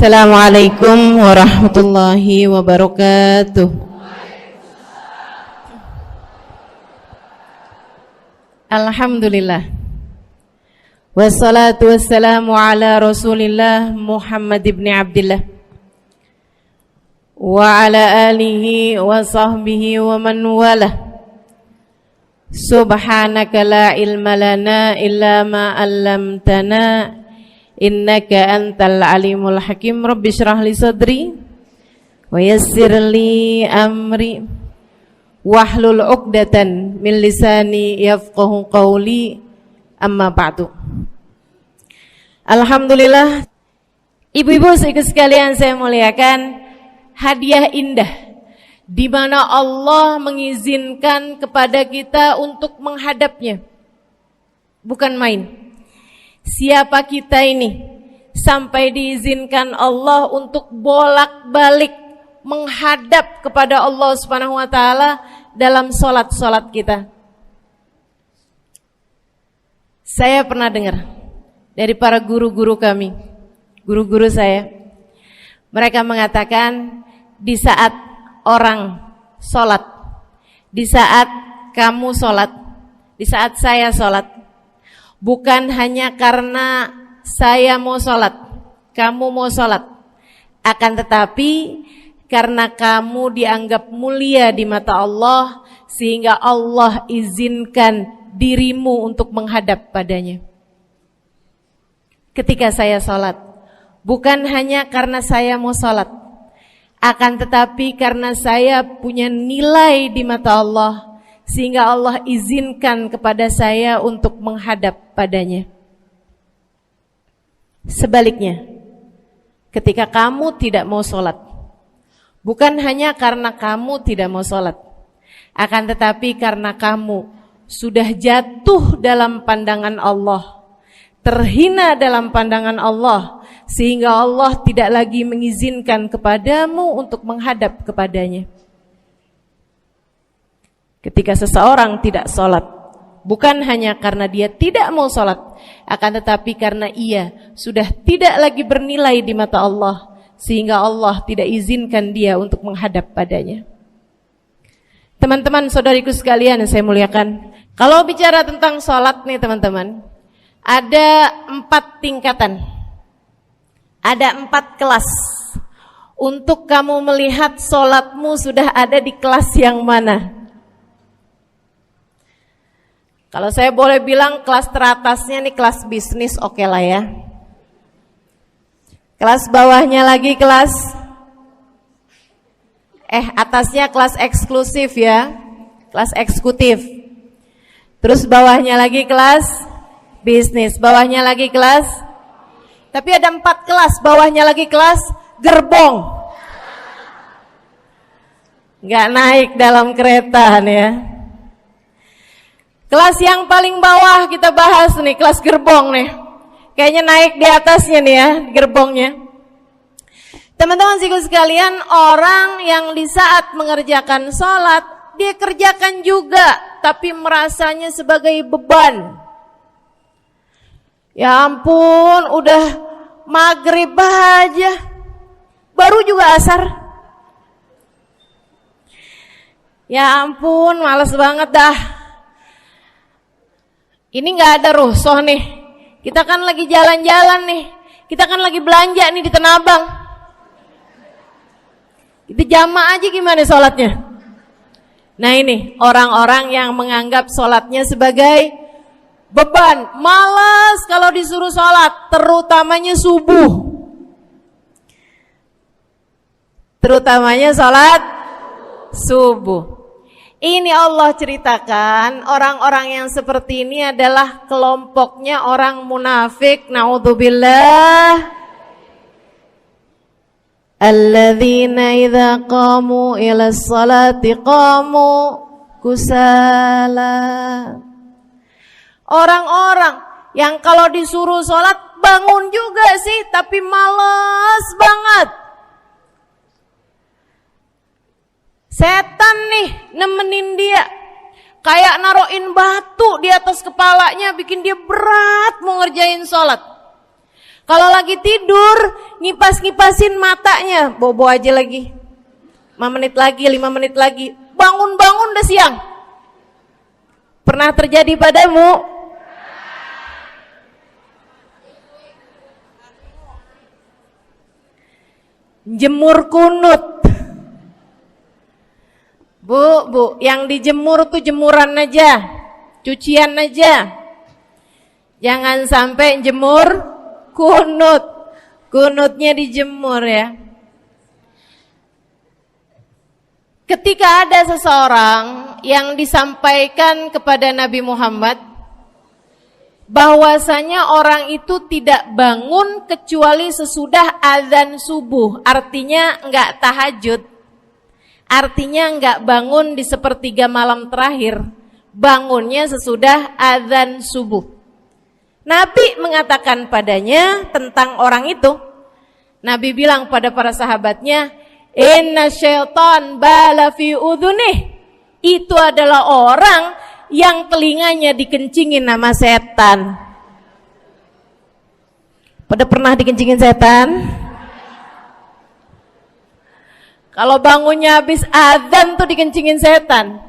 Assalamualaikum warahmatullahi wabarakatuh. Alhamdulillah. Wassalatu wassalamu ala Rasulillah Muhammad ibn Abdillah wa ala alihi wa sahbihi wa man walah. Subhanaka la ilma lana illa ma 'allamtana innaka antal alimul hakim. Rabbi shrah li sadri wa yassir li amri wahlul 'uqdatan min lisani yafqahu qawli. Amma ba'du. Alhamdulillah, ibu-ibu sekalian saya muliakan, hadiah indah di mana Allah mengizinkan kepada kita untuk menghadapnya. Bukan main. Siapa kita ini sampai diizinkan Allah untuk bolak-balik menghadap kepada Allah Subhanahu wa taala dalam salat-salat kita. Saya pernah dengar dari para guru-guru kami, guru-guru saya. Mereka mengatakan di saat orang salat, di saat kamu salat, di saat saya salat, bukan hanya karena saya mau sholat, kamu mau sholat, akan tetapi karena kamu dianggap mulia di mata Allah, sehingga Allah izinkan dirimu untuk menghadap padanya. Ketika saya sholat, bukan hanya karena saya mau sholat, akan tetapi karena saya punya nilai di mata Allah, sehingga Allah izinkan kepada saya untuk menghadap padanya. Sebaliknya, ketika kamu tidak mau sholat, bukan hanya karena kamu tidak mau sholat, akan tetapi karena kamu sudah jatuh dalam pandangan Allah, terhina dalam pandangan Allah, sehingga Allah tidak lagi mengizinkan kepadamu untuk menghadap kepadanya. Ketika seseorang tidak sholat, bukan hanya karena dia tidak mau sholat, akan tetapi karena ia sudah tidak lagi bernilai di mata Allah, sehingga Allah tidak izinkan dia untuk menghadap padanya. Teman-teman, saudariku sekalian yang saya muliakan, kalau bicara tentang sholat nih teman-teman, ada 4 tingkatan, ada 4 kelas. Untuk kamu melihat sholatmu sudah ada di kelas yang mana. Kalau saya boleh bilang kelas teratasnya nih kelas bisnis, oke lah ya. Kelas bawahnya lagi kelas atasnya kelas eksklusif ya, kelas eksekutif. Terus bawahnya lagi kelas bisnis, bawahnya lagi kelas. Tapi ada 4 kelas, bawahnya lagi kelas gerbong. Nggak naik dalam kereta nih ya. Kelas yang paling bawah kita bahas nih, kelas gerbong nih. Kayaknya naik di atasnya nih ya, gerbongnya. Teman-teman sekalian, orang yang di saat mengerjakan sholat, dia kerjakan juga, tapi merasanya sebagai beban. Ya ampun, udah maghrib aja, baru juga asar. Ya ampun, males banget dah. Ini gak ada rusuh nih. Kita kan lagi jalan-jalan nih. Kita kan lagi belanja nih di Tanah Abang. Kita jamaah aja gimana sholatnya. Nah ini orang-orang yang menganggap sholatnya sebagai beban. Malas kalau disuruh sholat, terutamanya subuh. Terutamanya sholat subuh. Ini Allah ceritakan orang-orang yang seperti ini adalah kelompoknya orang munafik. Naudzubillah. Alladzina idza qamu ila sholati qamu kusala. Orang-orang yang kalau disuruh sholat bangun juga sih, tapi malas banget. Setan nih nemenin dia, kayak naroin batu di atas kepalanya, bikin dia berat mau ngerjain sholat. Kalau lagi tidur, ngipas-ngipasin matanya, bobo aja lagi. 5 menit lagi, 5 menit lagi. Bangun-bangun udah siang. Pernah terjadi padamu? Jemur kunut. Bu, yang dijemur tuh jemuran aja, cucian aja. Jangan sampai jemur kunut. Kunutnya dijemur ya. Ketika ada seseorang yang disampaikan kepada Nabi Muhammad bahwasanya orang itu tidak bangun kecuali sesudah azan subuh, artinya enggak tahajud, artinya enggak bangun di sepertiga malam terakhir, bangunnya sesudah azan subuh. Nabi mengatakan padanya tentang orang itu, Nabi bilang pada para sahabatnya, inna syaitan bala fi udhunih, itu adalah orang yang telinganya dikencingin sama setan. Pada pernah dikencingin setan? Kalau bangunnya habis azan tuh dikencingin setan.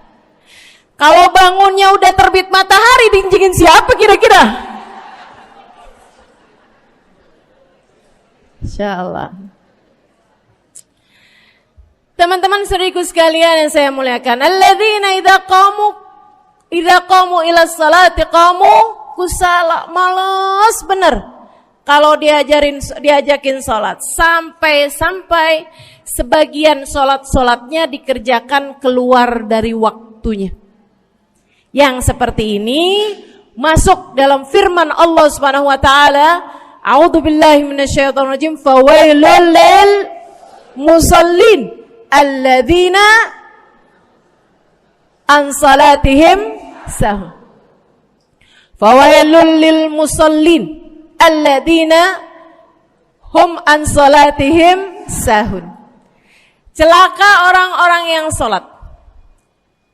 Kalau bangunnya udah terbit matahari dikencingin siapa kira-kira? Insyaallah. Teman-teman saudariku sekalian yang saya muliakan, alladzina idza qamu ila sholati qamu kusala, malas bener kalau diajakin sholat, sampai sebagian sholatnya dikerjakan keluar dari waktunya. Yang seperti ini masuk dalam firman Allah Subhanahu wa taala, a'udzubillahi minasyaitonir rajim, fawailul lil musallin alladzina an salatihim sahun. Fawailul lil musallin alladzina hum an salatihim sahun. Celaka orang-orang yang salat.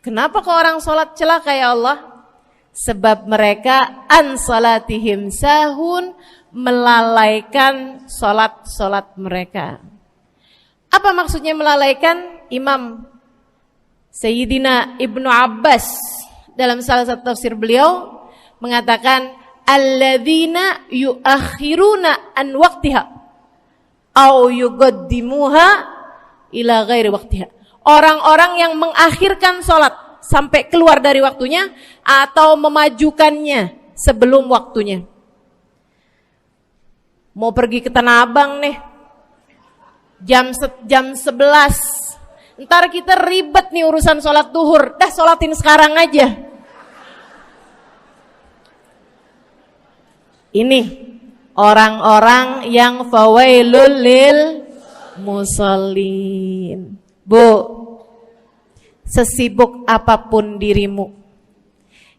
Kenapa kok orang salat celaka ya Allah? Sebab mereka an salatihim sahun, melalaikan salat mereka. Apa maksudnya melalaikan? Imam Sayyidina Ibnu Abbas dalam salah satu tafsir beliau mengatakan alladzina yuakhiruna an waqtiha au yuqaddimuha ila ghairi waqtiha. Orang-orang yang mengakhirkan salat sampai keluar dari waktunya atau memajukannya sebelum waktunya. Mau pergi ke Tanah Abang nih, jam 11. Ntar kita ribet nih urusan sholat duhur. Dah sholatin sekarang aja. Ini orang-orang yang fawailul lil musallin. Bu, sesibuk apapun dirimu,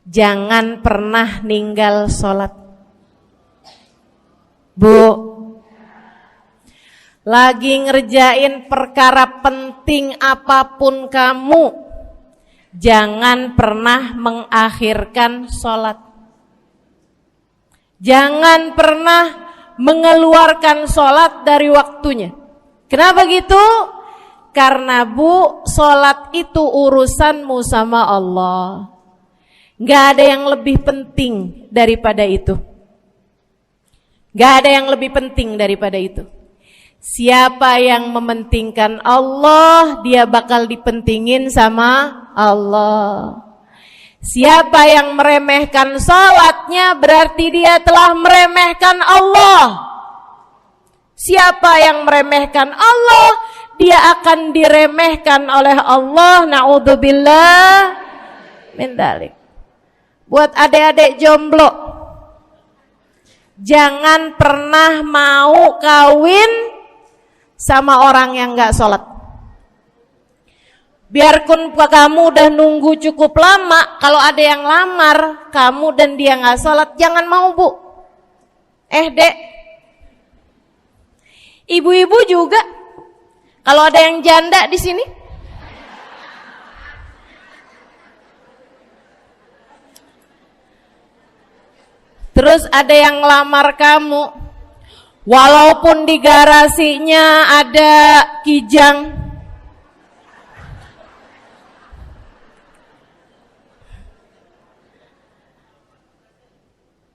jangan pernah ninggal sholat. Bu, lagi ngerjain perkara penting apapun kamu, jangan pernah mengakhirkan sholat. Jangan pernah mengeluarkan sholat dari waktunya. Kenapa gitu? Karena bu, sholat itu urusanmu sama Allah. Gak ada yang lebih penting daripada itu. Gak ada yang lebih penting daripada itu. Siapa yang mementingkan Allah, dia bakal dipentingin sama Allah. Siapa yang meremehkan salatnya, berarti dia telah meremehkan Allah. Siapa yang meremehkan Allah, dia akan diremehkan oleh Allah. Na'udzubillah min dzalik. Buat adik-adik jomblo, jangan pernah mau kawin sama orang yang gak sholat. Biarpun kamu udah nunggu cukup lama, kalau ada yang lamar kamu dan dia gak sholat, jangan mau bu. Dek, ibu-ibu juga, kalau ada yang janda di sini, terus ada yang lamar kamu, Walaupun di garasinya ada kijang,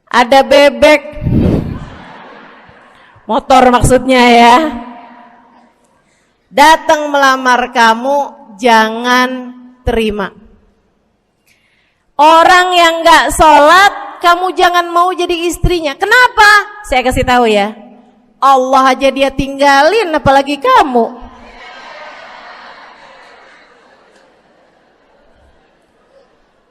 ada bebek, motor maksudnya ya, datang melamar kamu, jangan terima. Orang yang gak sholat, kamu jangan mau jadi istrinya. Kenapa? Saya kasih tahu ya, Allah aja dia tinggalin, apalagi kamu.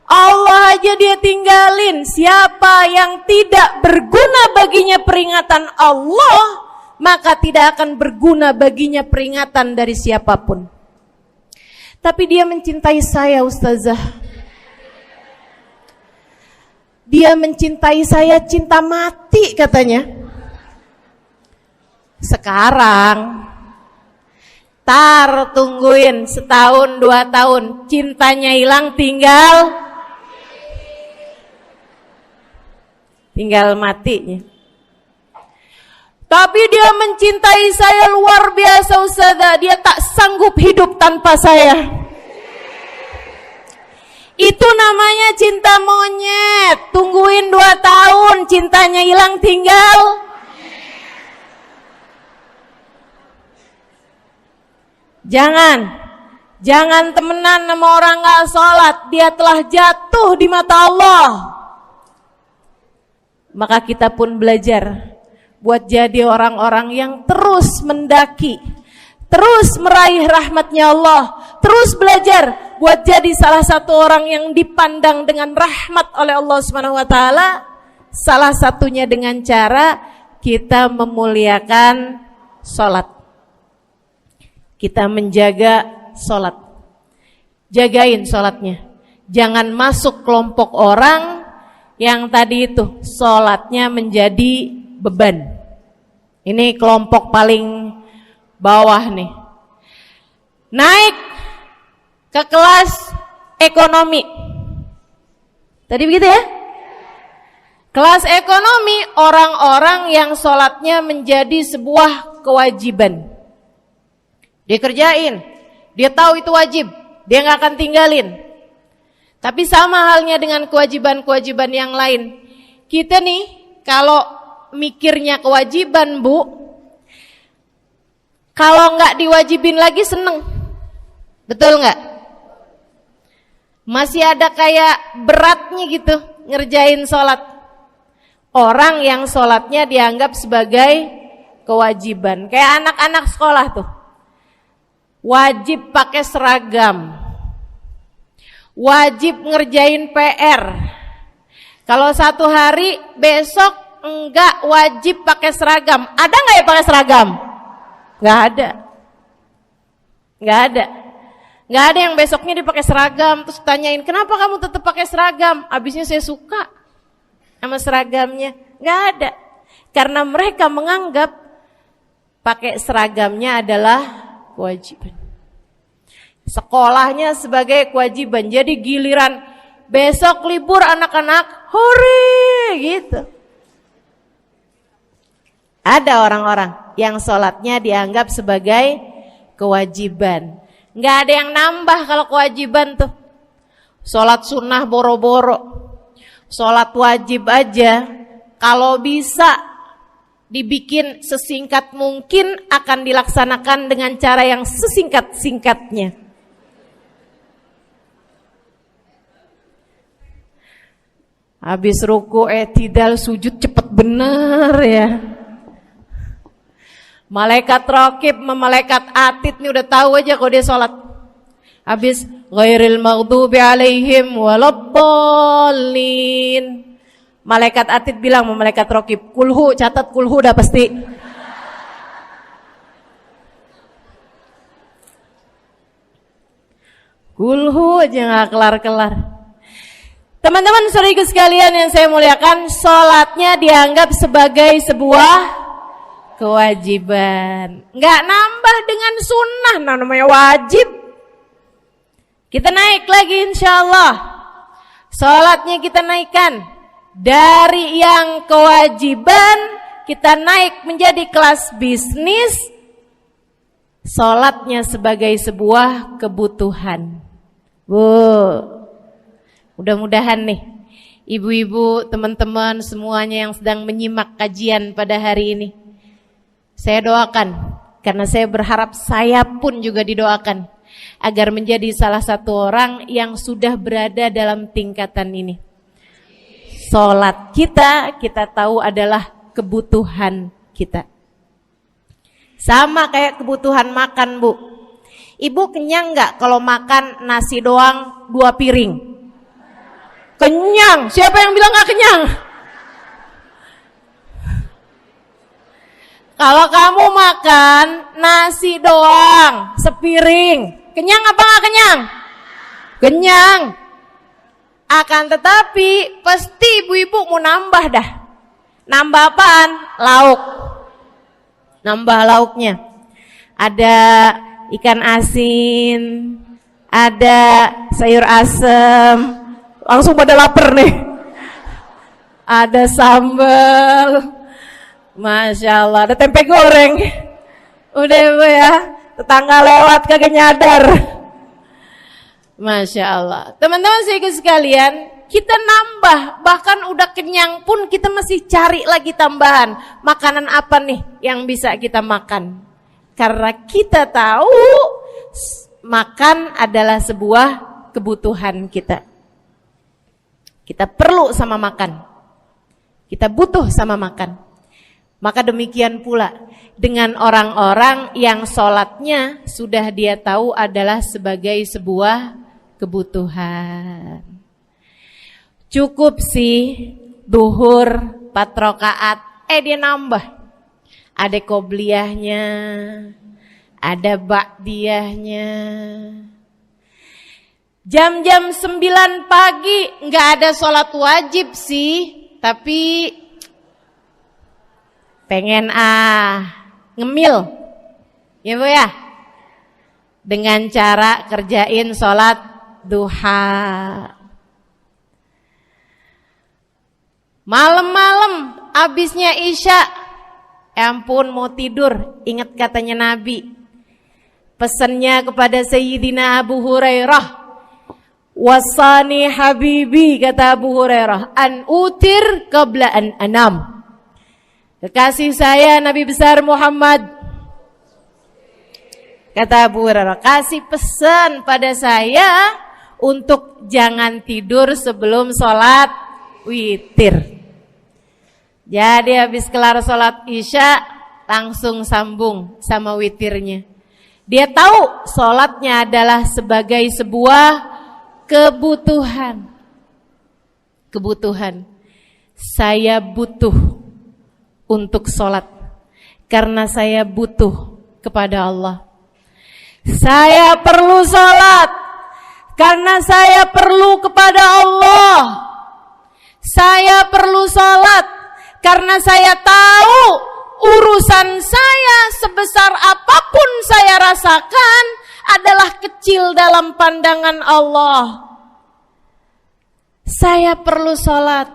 Allah aja dia tinggalin. Siapa yang tidak berguna baginya peringatan Allah, maka tidak akan berguna baginya peringatan dari siapapun. Tapi dia mencintai saya, Ustazah. Dia mencintai saya cinta mati katanya. Sekarang tungguin setahun 2 tahun, cintanya hilang, tinggal matinya. Tapi dia mencintai saya luar biasa, Ustazah. Dia tak sanggup hidup tanpa saya. Itu namanya cinta monyet. Tungguin 2 tahun, cintanya hilang, tinggal. Jangan temenan sama orang gak sholat. Dia telah jatuh di mata Allah. Maka kita pun belajar buat jadi orang-orang yang terus mendaki, terus meraih rahmatnya Allah, terus belajar buat jadi salah satu orang yang dipandang dengan rahmat oleh Allah Subhanahu wa taala. Salah satunya dengan cara kita memuliakan sholat. Kita menjaga sholat. Jagain sholatnya. Jangan masuk kelompok orang yang tadi itu sholatnya menjadi beban. Ini kelompok paling bawah nih. Naik ke kelas ekonomi. Tadi begitu ya? Kelas ekonomi, orang-orang yang sholatnya menjadi sebuah kewajiban. Dia kerjain, dia tahu itu wajib, dia gak akan tinggalin. Tapi sama halnya dengan kewajiban-kewajiban yang lain. Kita nih kalau mikirnya kewajiban, Bu, kalau gak diwajibin lagi seneng. Betul gak? Masih ada kayak beratnya gitu ngerjain sholat. Orang yang sholatnya dianggap sebagai kewajiban. Kayak anak-anak sekolah tuh, wajib pakai seragam, wajib ngerjain PR. Kalau 1 hari, besok enggak wajib pakai seragam. Ada enggak ya pakai seragam? Enggak ada. Enggak ada. Enggak ada yang besoknya dipakai seragam. Terus tanyain, kenapa kamu tetap pakai seragam? Abisnya saya suka sama seragamnya. Enggak ada. Karena mereka menganggap pakai seragamnya adalah kewajiban. Sekolahnya sebagai kewajiban. Jadi giliran besok libur anak-anak, hore gitu. Ada orang-orang yang sholatnya dianggap sebagai kewajiban. Nggak ada yang nambah kalau kewajiban tuh. Sholat sunnah boro-boro, sholat wajib aja kalau bisa dibikin sesingkat mungkin akan dilaksanakan dengan cara yang sesingkat-singkatnya. Habis ruku i'tidal sujud cepet bener ya. Malaikat raqib sama malaikat atid nih udah tahu aja kalau dia sholat. Habis ghairil maghdubi alaihim waladdallin. Malaikat atid bilang sama malaikat raqib, kulhu, catat kulhu udah pasti. Kulhu aja gak kelar-kelar. Teman-teman saudariku sekalian yang saya muliakan, sholatnya dianggap sebagai sebuah kewajiban. Nggak nambah dengan sunnah, namanya wajib. Kita naik lagi insyaallah. Sholatnya kita naikkan dari yang kewajiban kita naik menjadi kelas bisnis, sholatnya sebagai sebuah kebutuhan. Bu, mudah-mudahan nih ibu-ibu, teman-teman semuanya yang sedang menyimak kajian pada hari ini, saya doakan, karena saya berharap saya pun juga didoakan agar menjadi salah satu orang yang sudah berada dalam tingkatan ini. Sholat kita tahu adalah kebutuhan kita. Sama kayak kebutuhan makan, Bu. Ibu kenyang nggak kalau makan nasi doang 2 piring? Kenyang. Siapa yang bilang nggak kenyang? Kalau kamu makan nasi doang sepiring, kenyang apa nggak kenyang? Kenyang. Akan tetapi pasti ibu-ibu mau nambah dah. Nambah apaan? Lauk. Nambah lauknya. Ada ikan asin, ada sayur asem. Langsung pada lapar nih. Ada sambal. Masya Allah, ada tempe goreng. Udah ibu ya, tetangga lewat kagak nyadar. Masya Allah. Teman-teman sekalian, kita nambah, bahkan udah kenyang pun kita masih cari lagi tambahan. Makanan apa nih yang bisa kita makan? Karena kita tahu makan adalah sebuah kebutuhan kita. Kita perlu sama makan. Kita butuh sama makan. Maka demikian pula dengan orang-orang yang sholatnya sudah dia tahu adalah sebagai sebuah kebutuhan. Cukup sih duhur 4 rakaat, dia nambah. Ada qobliyahnya, ada ba'diyahnya. Jam-jam 9 pagi nggak ada sholat wajib sih, tapi pengen ngemil, ya Bu ya, dengan cara kerjain sholat duha. Malam-malam abisnya isya, ampun mau tidur, ingat katanya Nabi, pesannya kepada Sayyidina Abu Hurairah, wasani habibi, kata Abu Hurairah, an utir qabla an anam. Kekasih saya Nabi besar Muhammad, kata Abu Hurairah, kasih pesan pada saya untuk jangan tidur sebelum sholat witir. Jadi habis kelar sholat isya langsung sambung sama witirnya. Dia tahu sholatnya adalah sebagai sebuah kebutuhan. Kebutuhan. Saya butuh untuk sholat karena saya butuh kepada Allah. Saya perlu sholat karena saya perlu kepada Allah. Saya perlu sholat karena saya tahu urusan saya sebesar apapun saya rasakan adalah kecil dalam pandangan Allah. Saya perlu sholat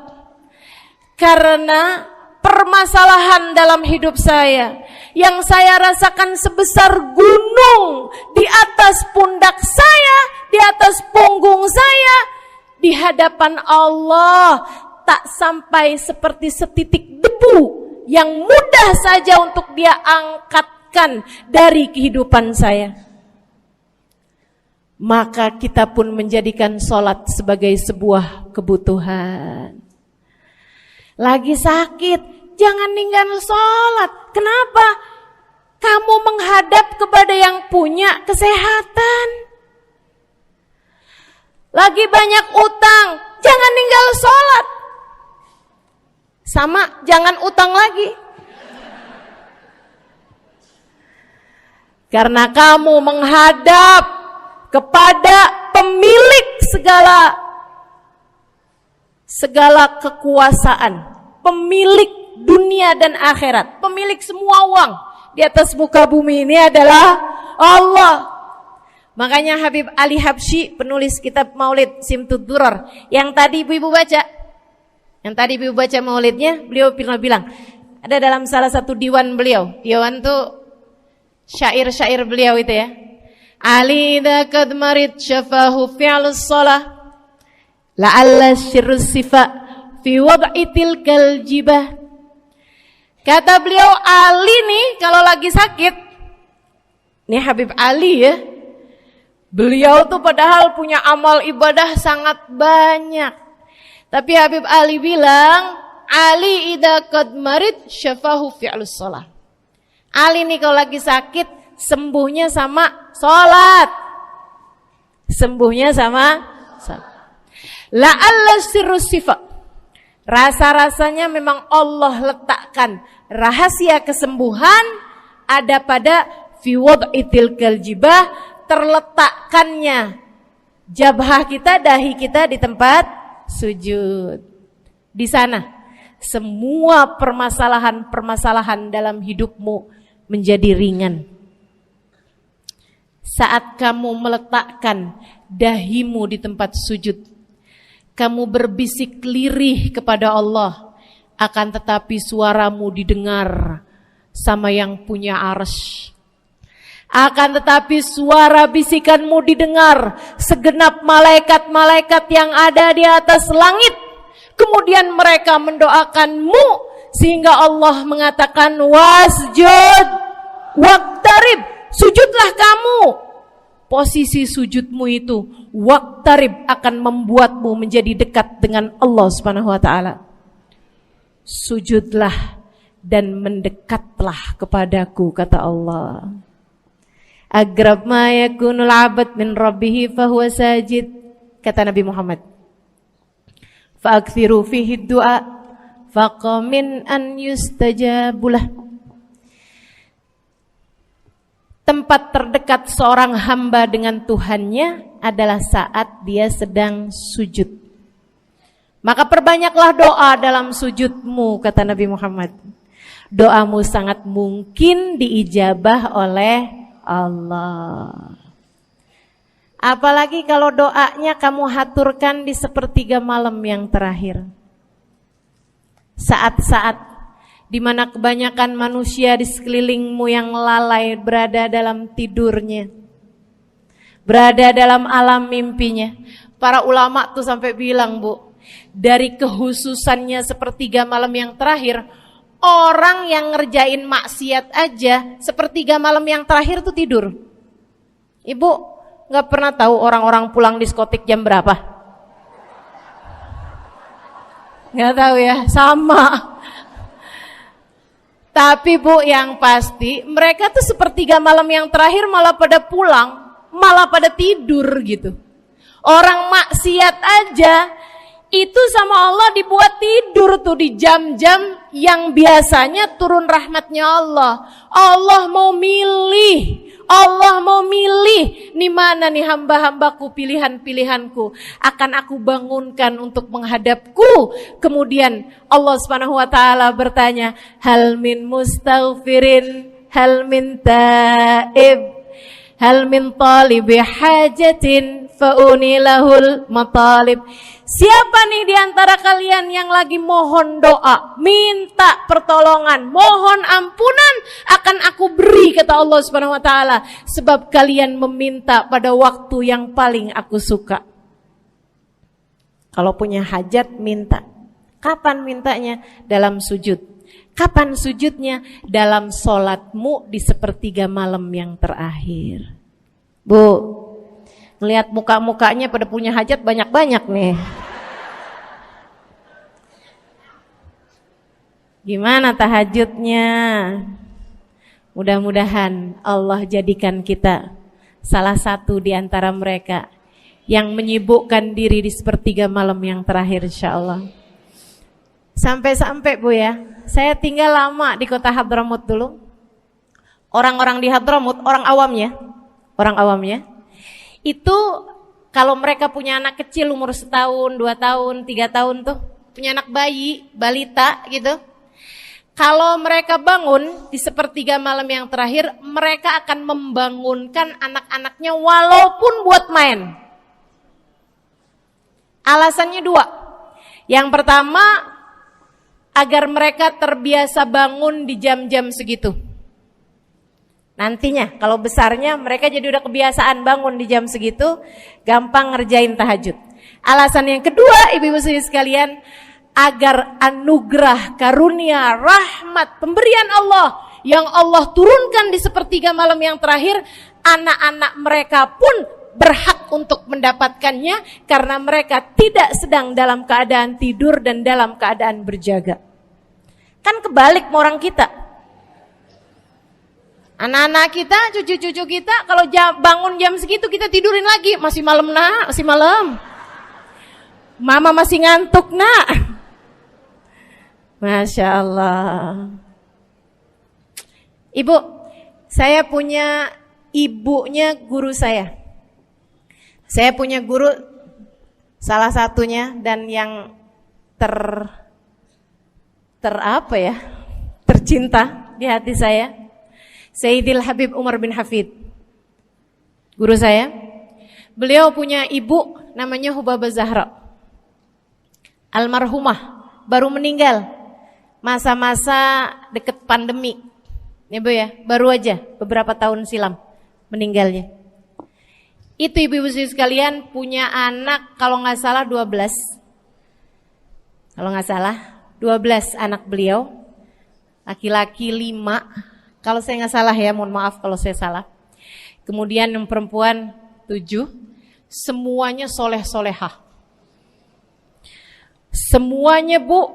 karena permasalahan dalam hidup saya yang saya rasakan sebesar gunung di atas pundak saya, di atas punggung saya, di hadapan Allah tak sampai seperti setitik debu yang mudah saja untuk dia angkatkan dari kehidupan saya. Maka kita pun menjadikan sholat sebagai sebuah kebutuhan. Lagi sakit, jangan ninggal sholat. Kenapa? Kamu menghadap kepada yang punya kesehatan. Lagi banyak utang, jangan ninggal sholat. Sama, jangan utang lagi. Karena kamu menghadap kepada pemilik segala kekuasaan, pemilik dunia dan akhirat, pemilik semua uang di atas muka bumi ini adalah Allah. Makanya Habib Ali Habsyi, penulis kitab Maulid Simtud Durar, yang tadi ibu-ibu baca maulidnya, beliau pernah bilang, Ada dalam salah satu diwan beliau. Diwan tuh syair-syair beliau itu ya. Ali idza kad marid syafahu fi'lus shalah la'alla syirru sifa fi wad'i tilkal jibah. Kata beliau, Ali nih kalau lagi sakit, nih Habib Ali ya, beliau tuh padahal punya amal ibadah sangat banyak. Tapi Habib Ali bilang, Ali idza qad marid syafahu fi'lus shalah. Ali nih kalau lagi sakit, sembuhnya sama sholat. Sembuhnya sama sholat. La'alla sirru sifat. Rasa-rasanya memang Allah letakkan rahasia kesembuhan ada pada fi wad'i tilkal jibah, terletakkannya jabhah kita, dahi kita di tempat sujud. Di sana semua permasalahan-permasalahan dalam hidupmu menjadi ringan. Saat kamu meletakkan dahimu di tempat sujud, kamu berbisik lirih kepada Allah, akan tetapi suaramu didengar sama yang punya arsy. Akan tetapi suara bisikanmu didengar segenap malaikat-malaikat yang ada di atas langit. Kemudian mereka mendoakanmu sehingga Allah mengatakan wasjud waqtarib, sujudlah kamu. Posisi sujudmu itu waqtarib akan membuatmu menjadi dekat dengan Allah Subhanahu wa taala. Sujudlah dan mendekatlah kepadaku, kata Allah. Agrab ma yakunul 'abd min rabbih fahuwa sajid, kata Nabi Muhammad. Fa'akthiru fihi du'a faqamin an yustajabulah. Tempat terdekat seorang hamba dengan Tuhannya adalah saat dia sedang sujud. Maka perbanyaklah doa dalam sujudmu, kata Nabi Muhammad. Doamu sangat mungkin diijabah oleh Allah. Apalagi kalau doanya kamu haturkan di sepertiga malam yang terakhir. Saat-saat di mana kebanyakan manusia di sekelilingmu yang lalai berada dalam tidurnya, berada dalam alam mimpinya. Para ulama tuh sampai bilang, Bu, dari kehususannya sepertiga malam yang terakhir, orang yang ngerjain maksiat aja sepertiga malam yang terakhir tuh tidur. Ibu gak pernah tahu orang-orang pulang diskotik jam berapa? Gak tahu ya, sama. Tapi Bu, yang pasti mereka tuh sepertiga malam yang terakhir malah pada pulang, malah pada tidur gitu. Orang maksiat aja itu sama Allah dibuat tidur tuh di jam-jam yang biasanya turun rahmatnya Allah. Allah mau milih nih mana nih hamba-hambaku, pilihan-pilihanku akan aku bangunkan untuk menghadapku. Kemudian Allah Subhanahu wa taala bertanya, hal min mustaghfirin, hal min taib, hal min talibi hajatin faunilahul matalib. Siapa nih di antara kalian yang lagi mohon doa, minta pertolongan, mohon ampunan, akan aku beri, kata Allah Subhanahu wa taala, sebab kalian meminta pada waktu yang paling aku suka. Kalau punya hajat minta. Kapan mintanya? Dalam sujud. Kapan sujudnya? Dalam sholatmu di sepertiga malam yang terakhir. Bu, ngelihat muka-mukanya pada punya hajat banyak-banyak nih. Gimana tahajudnya? Mudah-mudahan Allah jadikan kita salah satu di antara mereka yang menyibukkan diri di sepertiga malam yang terakhir, insyaallah. Sampai-sampai Bu ya, saya tinggal lama di kota Hadramut dulu. Orang-orang di Hadramut, orang awamnya, itu kalau mereka punya anak kecil umur 1 tahun, 2 tahun, 3 tahun tuh, punya anak bayi, balita gitu. Kalau mereka bangun di sepertiga malam yang terakhir, mereka akan membangunkan anak-anaknya walaupun buat main. Alasannya 2. Yang pertama, agar mereka terbiasa bangun di jam-jam segitu. Nantinya kalau besarnya mereka jadi udah kebiasaan bangun di jam segitu, gampang ngerjain tahajud. Alasan yang kedua, ibu-ibu sekalian, agar anugerah, karunia, rahmat, pemberian Allah yang Allah turunkan di sepertiga malam yang terakhir, anak-anak mereka pun berhak untuk mendapatkannya karena mereka tidak sedang dalam keadaan tidur dan dalam keadaan berjaga. Kan kebalik sama orang kita. Anak-anak kita, cucu-cucu kita kalau bangun jam segitu kita tidurin lagi, masih malam nak, masih malam. Mama masih ngantuk nak. Masya Allah. Ibu, saya punya ibunya guru saya. Saya punya guru salah satunya dan yang tercinta di hati saya, Sayyidil Habib Umar bin Hafid. Guru saya. Beliau punya ibu namanya Hubabah Zahra. Almarhumah, baru meninggal masa-masa deket pandemi. Ya Bu ya, baru aja beberapa tahun silam meninggalnya. Itu ibu-ibu sekalian punya anak kalau nggak salah 12. Kalau nggak salah 12 anak beliau. Laki-laki 5. Kalau saya nggak salah ya, mohon maaf kalau saya salah. Kemudian yang perempuan 7. Semuanya soleh-solehah. Semuanya Bu,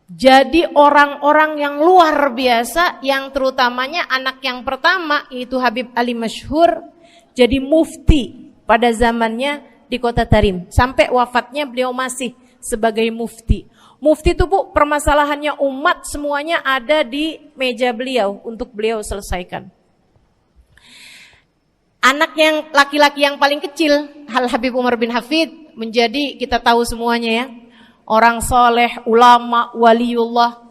jadi orang-orang yang luar biasa, yang terutamanya anak yang pertama yaitu Habib Ali Masyhur, jadi mufti pada zamannya di Kota Tarim. Sampai wafatnya beliau masih sebagai mufti. Mufti itu Bu, permasalahannya umat semuanya ada di meja beliau untuk beliau selesaikan. Anak yang laki-laki yang paling kecil, Habib Umar bin Hafid, menjadi kita tahu semuanya ya, orang soleh, ulama, waliullah.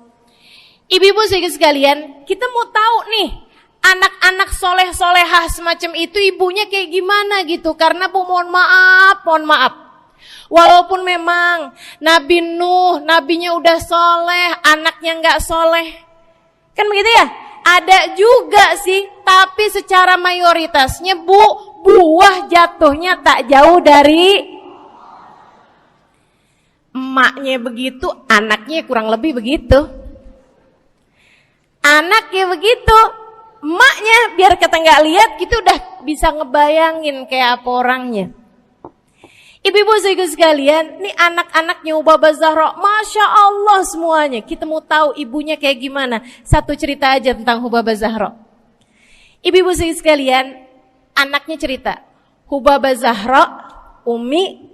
Ibu-ibu sekalian, kita mau tahu nih, anak-anak soleh-solehah semacam itu ibunya kayak gimana gitu. Karena Bu, mohon maaf, walaupun memang Nabi Nuh, nabinya udah soleh, anaknya gak soleh, kan begitu ya? Ada juga sih, tapi secara mayoritasnya Bu, buah jatuhnya tak jauh dari emaknya begitu, anaknya kurang lebih begitu. Anaknya begitu, emaknya biar kita nggak lihat gitu udah bisa ngebayangin kayak apa orangnya. Ibu-ibu sekalian, nih anak-anaknya Hubabah Zahra, Masya Allah semuanya. Kita mau tahu ibunya kayak gimana. Satu cerita aja tentang Hubabah Zahra. Ibu-ibu sekalian, anaknya cerita, Hubabah Zahra, Umi,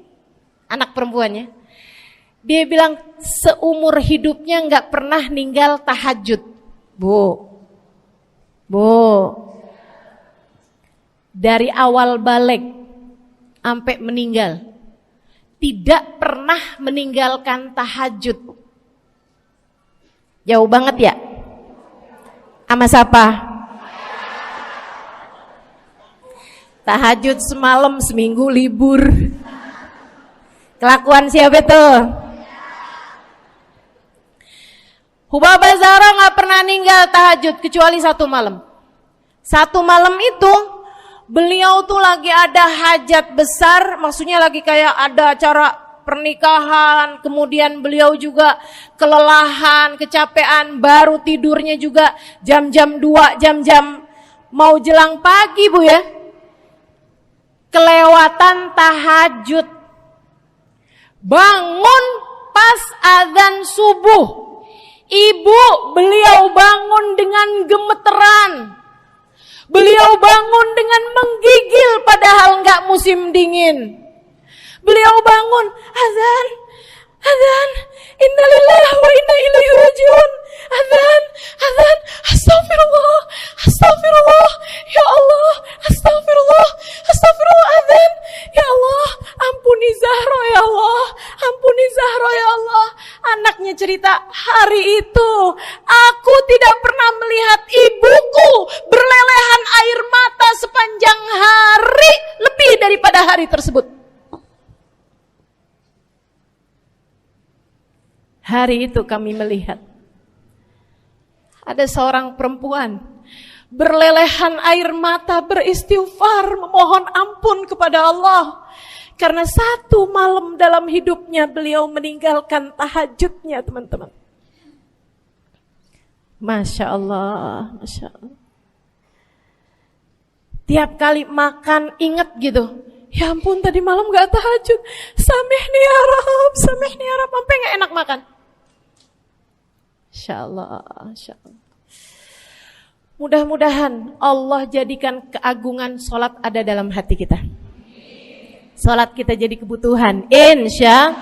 anak perempuannya, dia bilang seumur hidupnya nggak pernah ninggal tahajud. Bu, dari awal balik sampai meninggal, tidak pernah meninggalkan tahajud. Jauh banget ya? Sama siapa? Tahajud semalam, seminggu libur. Kelakuan siapa tuh? Hubabah Zahra gak pernah ninggal tahajud kecuali satu malam. Satu malam itu beliau tuh lagi ada hajat besar, maksudnya lagi kayak ada acara pernikahan, kemudian beliau juga kelelahan, kecapean, baru tidurnya juga jam-jam 2, jam-jam mau jelang pagi Bu ya. Kelewatan tahajud. Bangun pas azan subuh. Ibu, beliau bangun dengan gemeteran. Beliau bangun dengan menggigil padahal enggak musim dingin. Beliau bangun, azan, innalillahi wa inna ilaihi rajiun. Azan, astagfirullah, ya Allah, astagfirullah, azan, ya Allah, ampuni Zahra ya Allah, Anaknya cerita, hari itu aku tidak pernah melihat ibuku berlelehan air mata sepanjang hari lebih daripada hari tersebut. Hari itu kami melihat ada seorang perempuan berlelehan air mata beristighfar memohon ampun kepada Allah karena satu malam dalam hidupnya beliau meninggalkan tahajudnya, teman-teman. Masya Allah, Masya Allah. Tiap kali makan ingat gitu, ya ampun tadi malam gak tahajud, samihni ya Rab, samihni ya Rab, sampai gak enak makan. Insya Allah, Insya Allah. Mudah-mudahan Allah jadikan keagungan sholat ada dalam hati kita. Sholat kita jadi kebutuhan. Insya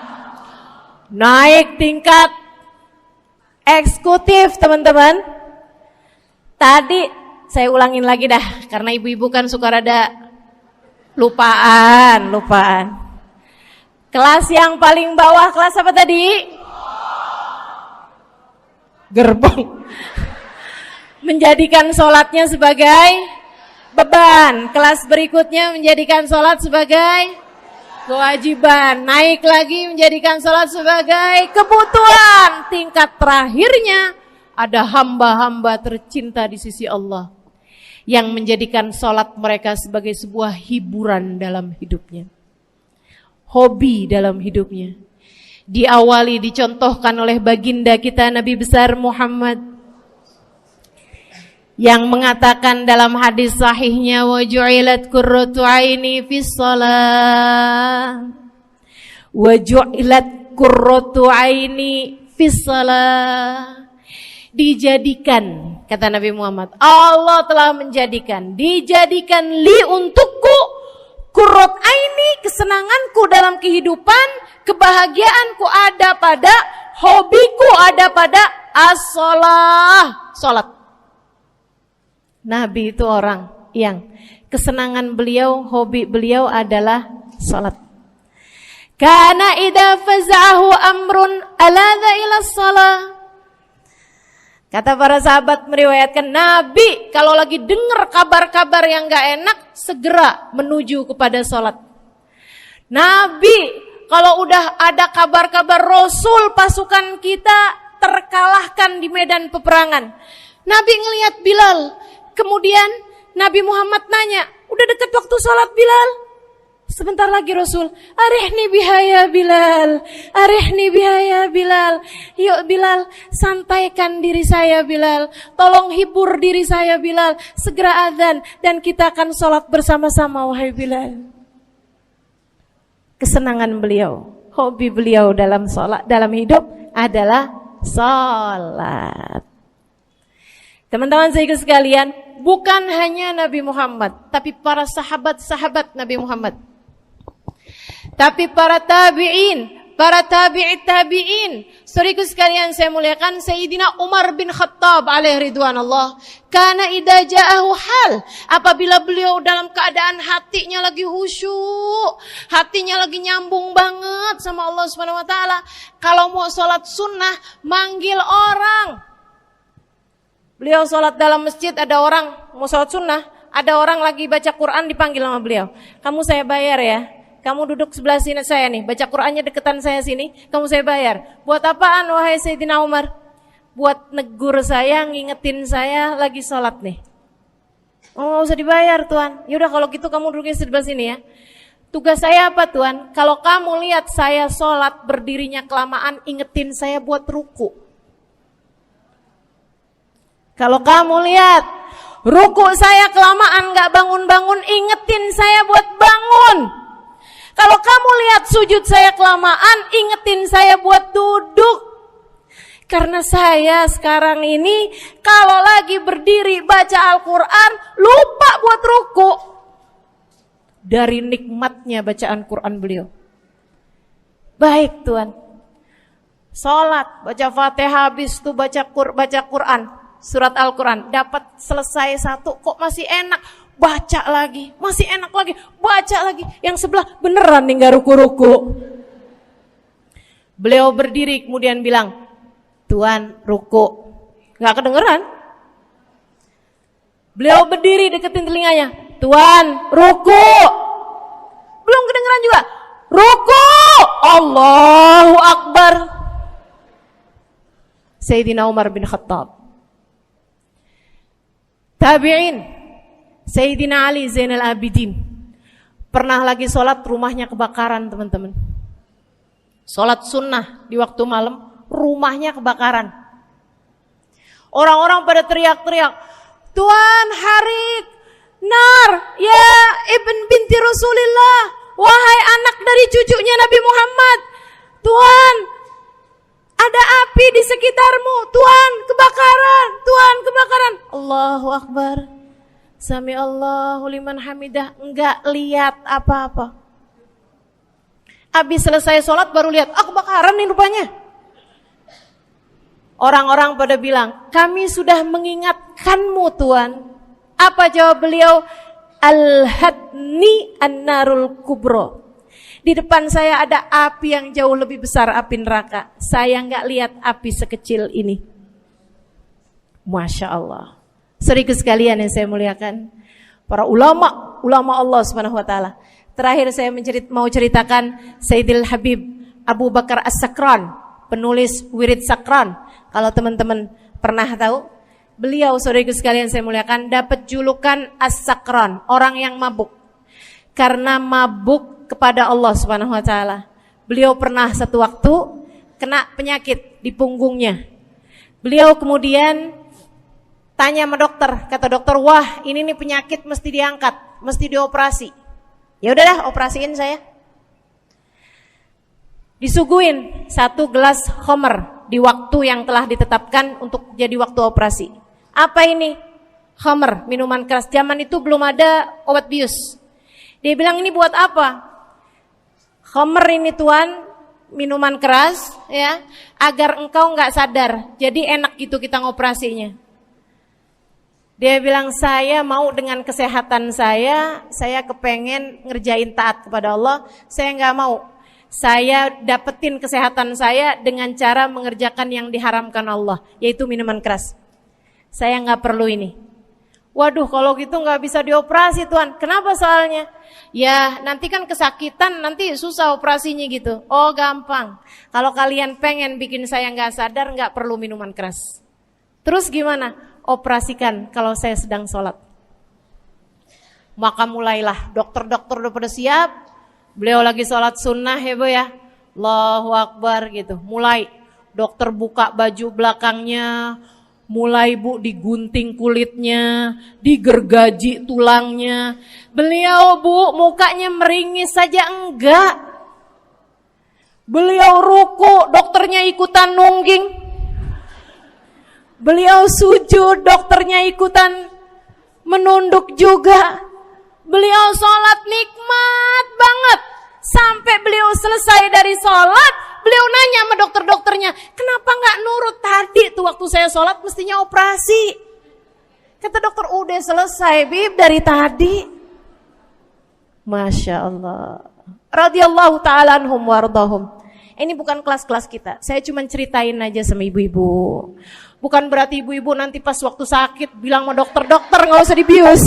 naik tingkat eksekutif, teman-teman. Tadi saya ulangin lagi dah, karena ibu-ibu kan suka rada lupaan. Kelas yang paling bawah, kelas apa tadi? Gerbong. Menjadikan sholatnya sebagai beban. Kelas berikutnya menjadikan sholat sebagai kewajiban. Naik lagi menjadikan sholat sebagai kebutuhan. Tingkat terakhirnya ada hamba-hamba tercinta di sisi Allah yang menjadikan sholat mereka sebagai sebuah hiburan dalam hidupnya, hobi dalam hidupnya. Diawali, dicontohkan oleh baginda kita Nabi besar Muhammad yang mengatakan dalam hadis sahihnya, wa ju'ilat qurratu aini fis shalah, wa ju'ilat qurratu aini fis shalah. Dijadikan, kata Nabi Muhammad, Allah telah menjadikan, dijadikan li untukku qurrat aini, kesenanganku dalam kehidupan, kebahagiaanku ada pada, hobiku ada pada as-shalah, salat. Nabi itu orang yang kesenangan beliau, hobi beliau adalah salat. Kana idza faza'ahu amrun aladha ila shalah. Kata para sahabat meriwayatkan, Nabi kalau lagi dengar kabar-kabar yang gak enak, segera menuju kepada sholat. Nabi kalau udah ada kabar-kabar Rasul pasukan kita terkalahkan di medan peperangan, Nabi ngelihat Bilal. Kemudian Nabi Muhammad nanya, udah dekat waktu sholat Bilal? Sebentar lagi Rasul, arihni bihaya Bilal, arihni bihaya Bilal. Yuk Bilal, sampaikan diri saya Bilal, tolong hibur diri saya Bilal. Segera azan dan kita akan sholat bersama-sama wahai Bilal. Kesenangan beliau, hobi beliau dalam sholat, dalam hidup adalah sholat. Teman-teman saya sekalian, bukan hanya Nabi Muhammad, tapi para sahabat-sahabat Nabi Muhammad, tapi para tabi'in, para tabi'it tabi'in. Saudaraku sekalian saya muliakan, Sayyidina Umar bin Khattab alaihi ridwanullah, kana idza ja'ahu hal, apabila beliau dalam keadaan hatinya lagi khusyuk, hatinya lagi nyambung banget sama Allah Subhanahu wa taala, kalau mau salat sunnah manggil orang. Beliau salat dalam masjid, ada orang mau salat sunnah, ada orang lagi baca Quran dipanggil sama beliau. Kamu saya bayar ya. Kamu duduk sebelah sini saya nih, baca Qur'annya deketan saya sini, kamu saya bayar. Buat apaan wahai Sayyidina Umar? Buat negur saya, ngingetin saya lagi sholat nih. Oh gak usah dibayar Tuan. Yaudah kalau gitu kamu duduknya sebelah sini ya. Tugas saya apa Tuan? Kalau kamu lihat saya sholat berdirinya kelamaan, ingetin saya buat ruku. Kalau kamu lihat ruku saya kelamaan gak bangun-bangun, ingetin saya buat bangun. Kalau kamu lihat sujud saya kelamaan, ingetin saya buat duduk. Karena saya sekarang ini kalau lagi berdiri baca Al-Quran, lupa buat ruku. Dari nikmatnya bacaan Quran beliau. Baik Tuan. Sholat, baca Fatihah, habis itu baca Quran. Surat Al-Quran, dapat selesai satu, kok masih enak. Baca lagi, masih enak lagi, baca lagi. Yang sebelah beneran nih gak ruku-ruku. Beliau berdiri kemudian bilang, Tuan ruku. Gak kedengeran. Beliau berdiri deketin telinganya, Tuan ruku. Belum kedengeran juga. Ruku. Allahu Akbar. Sayyidina Umar bin Khattab. Tabi'in, Sayyidina Ali Zainal Abidin. Pernah lagi sholat, rumahnya kebakaran, teman-teman. Sholat sunnah di waktu malam, rumahnya kebakaran. Orang-orang pada teriak-teriak, Tuhan, harik, nar, ya ibn binti Rasulillah, wahai anak dari cucunya Nabi Muhammad. Tuhan, ada api di sekitarmu. Tuhan, kebakaran. Tuhan, kebakaran. Allahu Akbar. Sami Allahu liman hamidah. Enggak lihat apa-apa. Habis selesai sholat baru lihat, kebakaran nih rupanya. Orang-orang pada bilang, kami sudah mengingatkanmu Tuhan. Apa jawab beliau? Al-hadni an-narul kubro. Di depan saya ada api yang jauh lebih besar, api neraka. Saya nggak lihat api sekecil ini. Masya Allah. Saudara sekalian yang saya muliakan, para ulama Allah Subhanahu Wa Taala. Terakhir saya mau ceritakan Sayyidil Habib Abu Bakar As-Sakran, penulis Wirid Sakran. Kalau teman-teman pernah tahu, beliau saudara sekalian saya muliakan dapat julukan As-Sakran, orang yang mabuk. Karena mabuk kepada Allah Subhanahu Wa Taala. Beliau pernah satu waktu kena penyakit di punggungnya. Beliau kemudian tanya sama dokter, kata dokter, wah ini nih penyakit mesti diangkat, mesti dioperasi. Ya udahlah, operasiin saya. Disuguhin 1 gelas khamr di waktu yang telah ditetapkan untuk jadi waktu operasi. Apa ini? Khamr, minuman keras. Zaman itu belum ada obat bius. Dia bilang, ini buat apa? Khamr ini Tuhan, minuman keras ya, agar engkau nggak sadar. Jadi enak gitu kita ngoperasinya. Dia bilang, saya mau dengan kesehatan saya kepengen ngerjain taat kepada Allah. Saya nggak mau. Saya dapetin kesehatan saya dengan cara mengerjakan yang diharamkan Allah, yaitu minuman keras. Saya nggak perlu ini. Waduh, kalau gitu nggak bisa dioperasi Tuhan. Kenapa soalnya? Ya nanti kan kesakitan, nanti susah operasinya gitu. Oh gampang. Kalau kalian pengen bikin saya nggak sadar, nggak perlu minuman keras. Terus gimana? Operasikan kalau saya sedang sholat. Maka mulailah dokter-dokter udah pada siap. Beliau lagi sholat sunnah ya Bu ya. Allahu Akbar gitu. Mulai dokter buka baju belakangnya. Mulai Bu digunting kulitnya, digergaji tulangnya. Beliau Bu mukanya meringis saja enggak. Beliau ruku, dokternya ikutan nungging. Beliau sujud, dokternya ikutan menunduk juga. Beliau sholat nikmat banget. Sampai beliau selesai dari sholat, beliau nanya sama dokter-dokternya, kenapa gak nurut tadi tuh waktu saya sholat mestinya operasi. Kata dokter, udah selesai Bib dari tadi. Masya Allah. Radiyallahu ta'ala anhum wardahum. Ini bukan kelas-kelas kita. Saya cuma ceritain aja sama ibu-ibu. Bukan berarti ibu-ibu nanti pas waktu sakit bilang sama dokter-dokter gak usah dibius.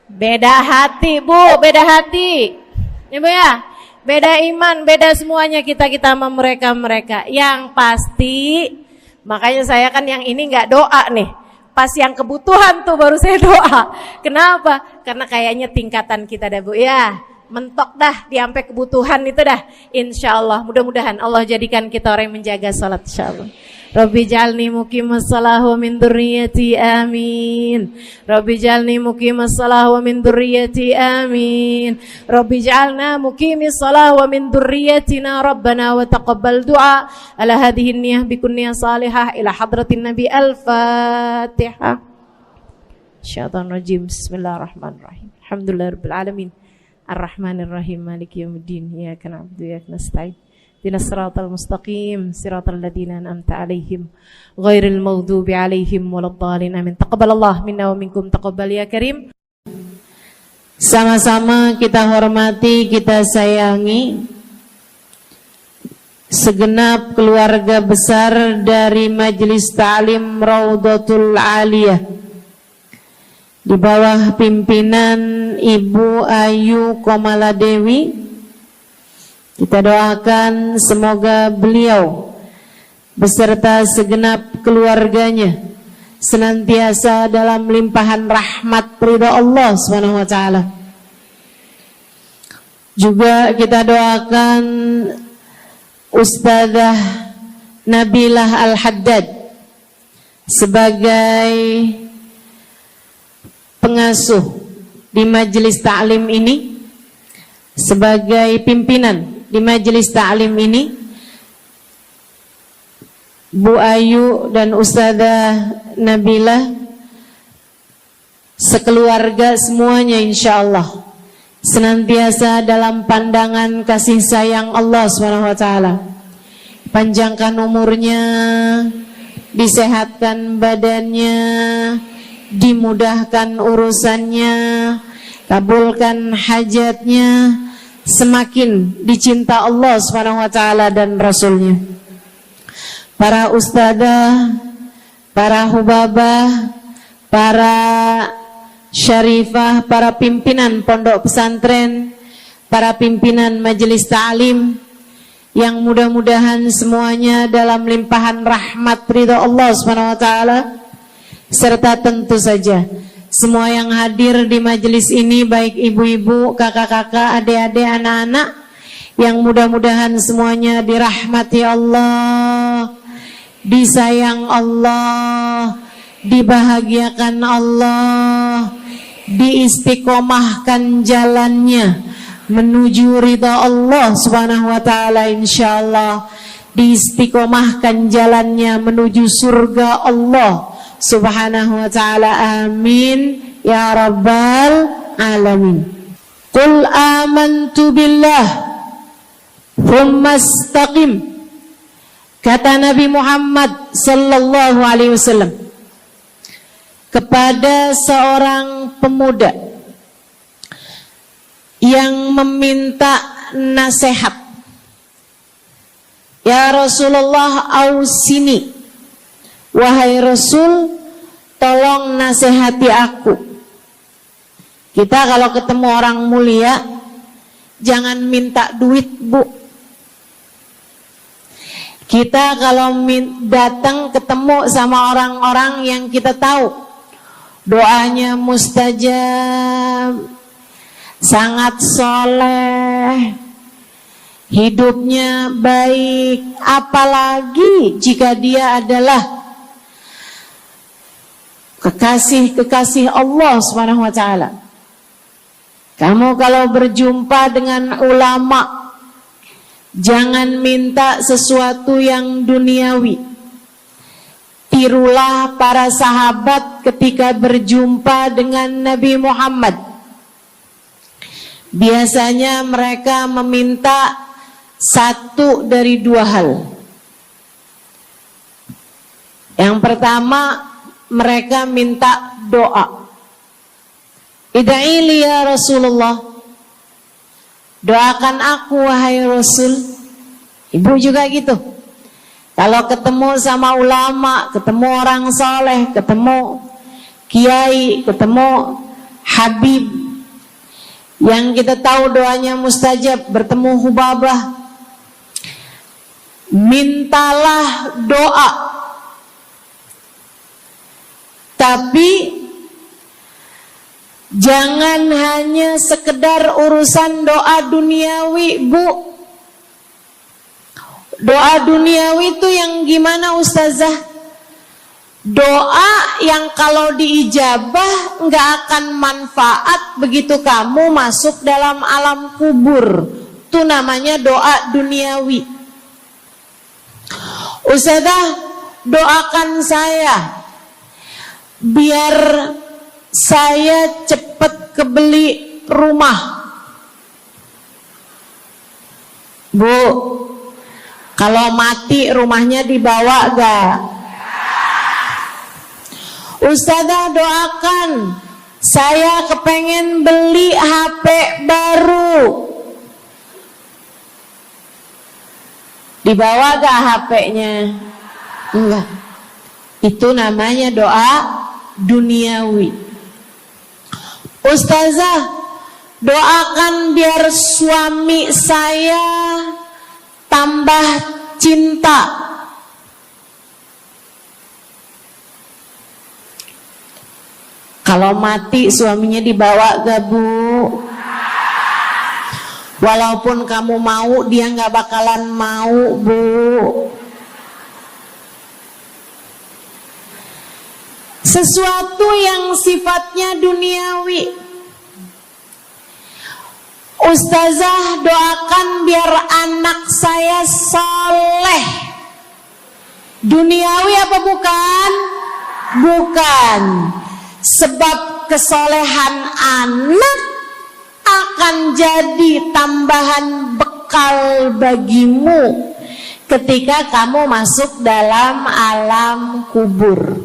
Beda hati Bu, beda hati. Ibu ya, beda iman, beda semuanya kita sama mereka. Yang pasti, makanya saya kan yang ini nggak doa nih. Pas yang kebutuhan tuh baru saya doa. Kenapa? Karena kayaknya tingkatan kita dah Bu ya. Mentok dah, sampai kebutuhan itu dah. Insya Allah, mudah-mudahan Allah jadikan kita orang yang menjaga salat insya Allah. Rabbi jalni muqimas salah wa min dzurriyyati amin. Rabbi jalni muqimas salah wa min dzurriyyati amin. Rabbi jalna muqimis salah wa min dzurriyyatina rabbana wa taqabbal du'a. Ala hadhihi niyyah bikun niyyah salihah ila hadratin nabi al-fatihah. Syaitanir rajim. Bismillahirrahmanirrahim. Alhamdulillahirabbil alamin. Ar-Rahmanir-Rahim. Maliki yaumiddin. Iyyaka na'budu wa iyyaka nasta'in. Ihdinas siratal mustaqim, siratal ladzina an'amta 'alaihim, ghairil maghdubi 'alaihim waladdallin. Amin. Taqabbalallahu minna wa minkum, taqabbal ya karim. Sama-sama kita hormati, kita sayangi segenap keluarga besar dari Majelis Ta'lim Raudhatul Aliyah di bawah pimpinan Ibu Ayu Komaladewi Kita doakan semoga beliau beserta segenap keluarganya senantiasa dalam limpahan rahmat ridha Allah Subhanahu wa taala. Juga kita doakan Ustazah Nabilah Al-Haddad sebagai pengasuh di majelis ta'lim ini, sebagai pimpinan di majelis ta'lim ini, Bu Ayu dan Ustazah Nabilah sekeluarga semuanya insyaallah senantiasa dalam pandangan kasih sayang Allah SWT. Panjangkan umurnya, disehatkan badannya, dimudahkan urusannya, kabulkan hajatnya, semakin dicinta Allah SWT dan Rasulnya. Para ustadzah, para hubabah, para syarifah, para pimpinan pondok pesantren, para pimpinan majelis ta'lim, yang mudah-mudahan semuanya dalam limpahan rahmat ridha Allah SWT, serta tentu saja semua yang hadir di majelis ini, baik ibu-ibu, kakak-kakak, adik-adik, anak-anak, yang mudah-mudahan semuanya dirahmati Allah, disayang Allah, dibahagiakan Allah, diistiqomahkan jalannya menuju ridha Allah Subhanahu wa taala, insyaallah diistiqomahkan jalannya menuju surga Allah Subhanahu wa taala. Amin ya rabbal alamin. Qul amantu billah thumma istaqim, kata Nabi Muhammad sallallahu alaihi wasallam kepada seorang pemuda yang meminta nasihat, ya Rasulullah ausini, wahai Rasul tolong nasihati aku. Kita kalau ketemu orang mulia jangan minta duit, Bu. Kita kalau datang ketemu sama orang-orang yang kita tahu doanya mustajab, sangat soleh, hidupnya baik, apalagi jika dia adalah kekasih-kekasih Allah Subhanahu wa taala. Kamu kalau berjumpa dengan ulama, jangan minta sesuatu yang duniawi. Tirulah para sahabat ketika berjumpa dengan Nabi Muhammad. Biasanya mereka meminta satu dari dua hal. Yang pertama, mereka minta doa. Ida'ili ya Rasulullah, doakan aku wahai Rasul. Ibu juga gitu. Kalau ketemu sama ulama, ketemu orang soleh, ketemu kiai, ketemu habib yang kita tahu doanya mustajab, bertemu hubabah, mintalah doa. Tapi jangan hanya sekedar urusan doa duniawi, Bu. Doa duniawi itu yang gimana, Ustazah? Doa yang kalau diijabah nggak akan manfaat begitu kamu masuk dalam alam kubur. Itu namanya doa duniawi. Ustazah, doakan saya biar saya cepat kebeli rumah. Bu, kalau mati rumahnya dibawa gak? Ustazah, doakan saya kepengen beli HP baru. Dibawa gak HP-nya? Enggak. Itu namanya doa duniawi. Ustazah, Doakan biar suami saya tambah cinta. Kalau mati suaminya dibawa gak Bu? Walaupun kamu mau, dia gak bakalan mau Bu. Sesuatu yang sifatnya duniawi. Ustazah, doakan biar anak saya soleh. Duniawi apa bukan? Bukan. Sebab kesolehan anak akan jadi tambahan bekal bagimu ketika kamu masuk dalam alam kubur.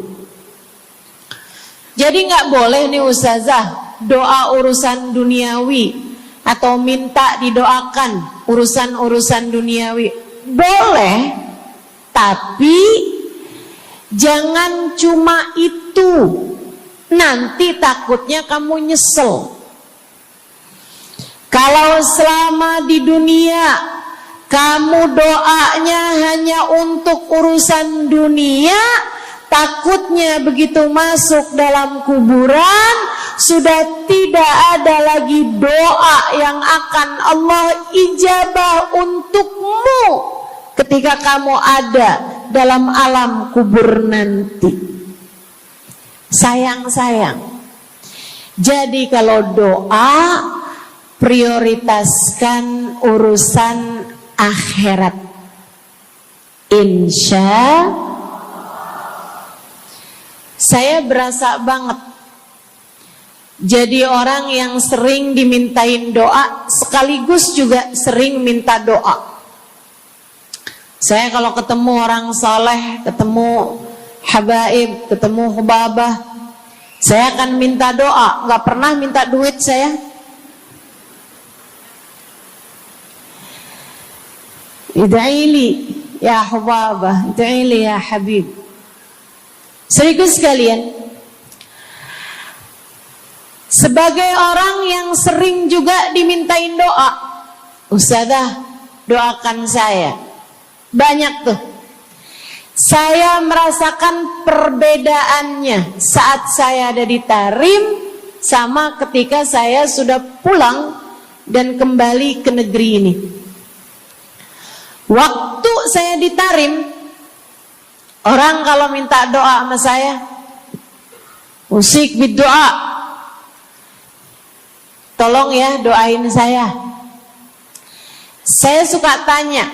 Jadi gak boleh nih Ustazah doa urusan duniawi atau minta didoakan urusan-urusan duniawi. Boleh, tapi jangan cuma itu. Nanti takutnya kamu nyesel. Kalau selama di dunia kamu doanya hanya untuk urusan dunia, takutnya begitu masuk dalam kuburan sudah tidak ada lagi doa yang akan Allah ijabah untukmu ketika kamu ada dalam alam kubur nanti. Sayang. Jadi kalau doa, prioritaskan urusan akhirat. Insya saya berasa banget jadi orang yang sering dimintain doa, sekaligus juga sering minta doa. Saya kalau ketemu orang soleh, ketemu habaib, ketemu hubabah, saya akan minta doa, gak pernah minta duit saya. Ida'ili ya hubabah, ida'ili ya habib. Serius sekalian, sebagai orang yang sering juga dimintain doa, Ustazah doakan saya. Banyak tuh. Saya merasakan perbedaannya saat saya ada di Tarim sama ketika saya sudah pulang dan kembali ke negeri ini. Waktu saya di Tarim, orang kalau minta doa sama saya, usik berdoa, tolong ya doain saya. Saya suka tanya,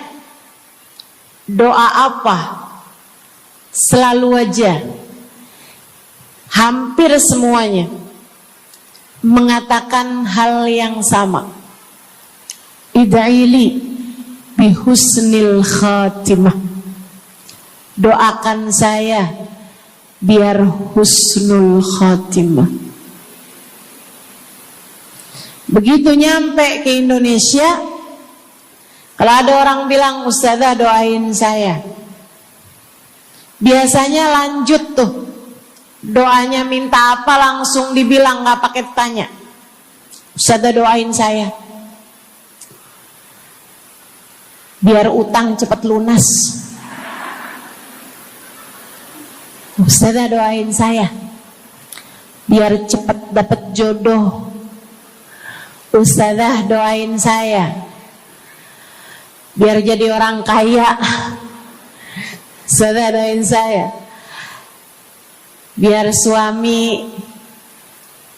doa apa? Selalu aja, hampir semuanya mengatakan hal yang sama. Ida'ili bihusnil khatimah. Doakan saya biar husnul khatimah. Begitu nyampe ke Indonesia, kalau ada orang bilang, Ustazah doain saya, biasanya lanjut tuh, doanya minta apa langsung dibilang, gak pakai tanya. Ustazah doain saya biar utang cepat lunas. Ustazah doain saya biar cepat dapat jodoh. Ustazah doain saya biar jadi orang kaya. Ustazah doain saya biar suami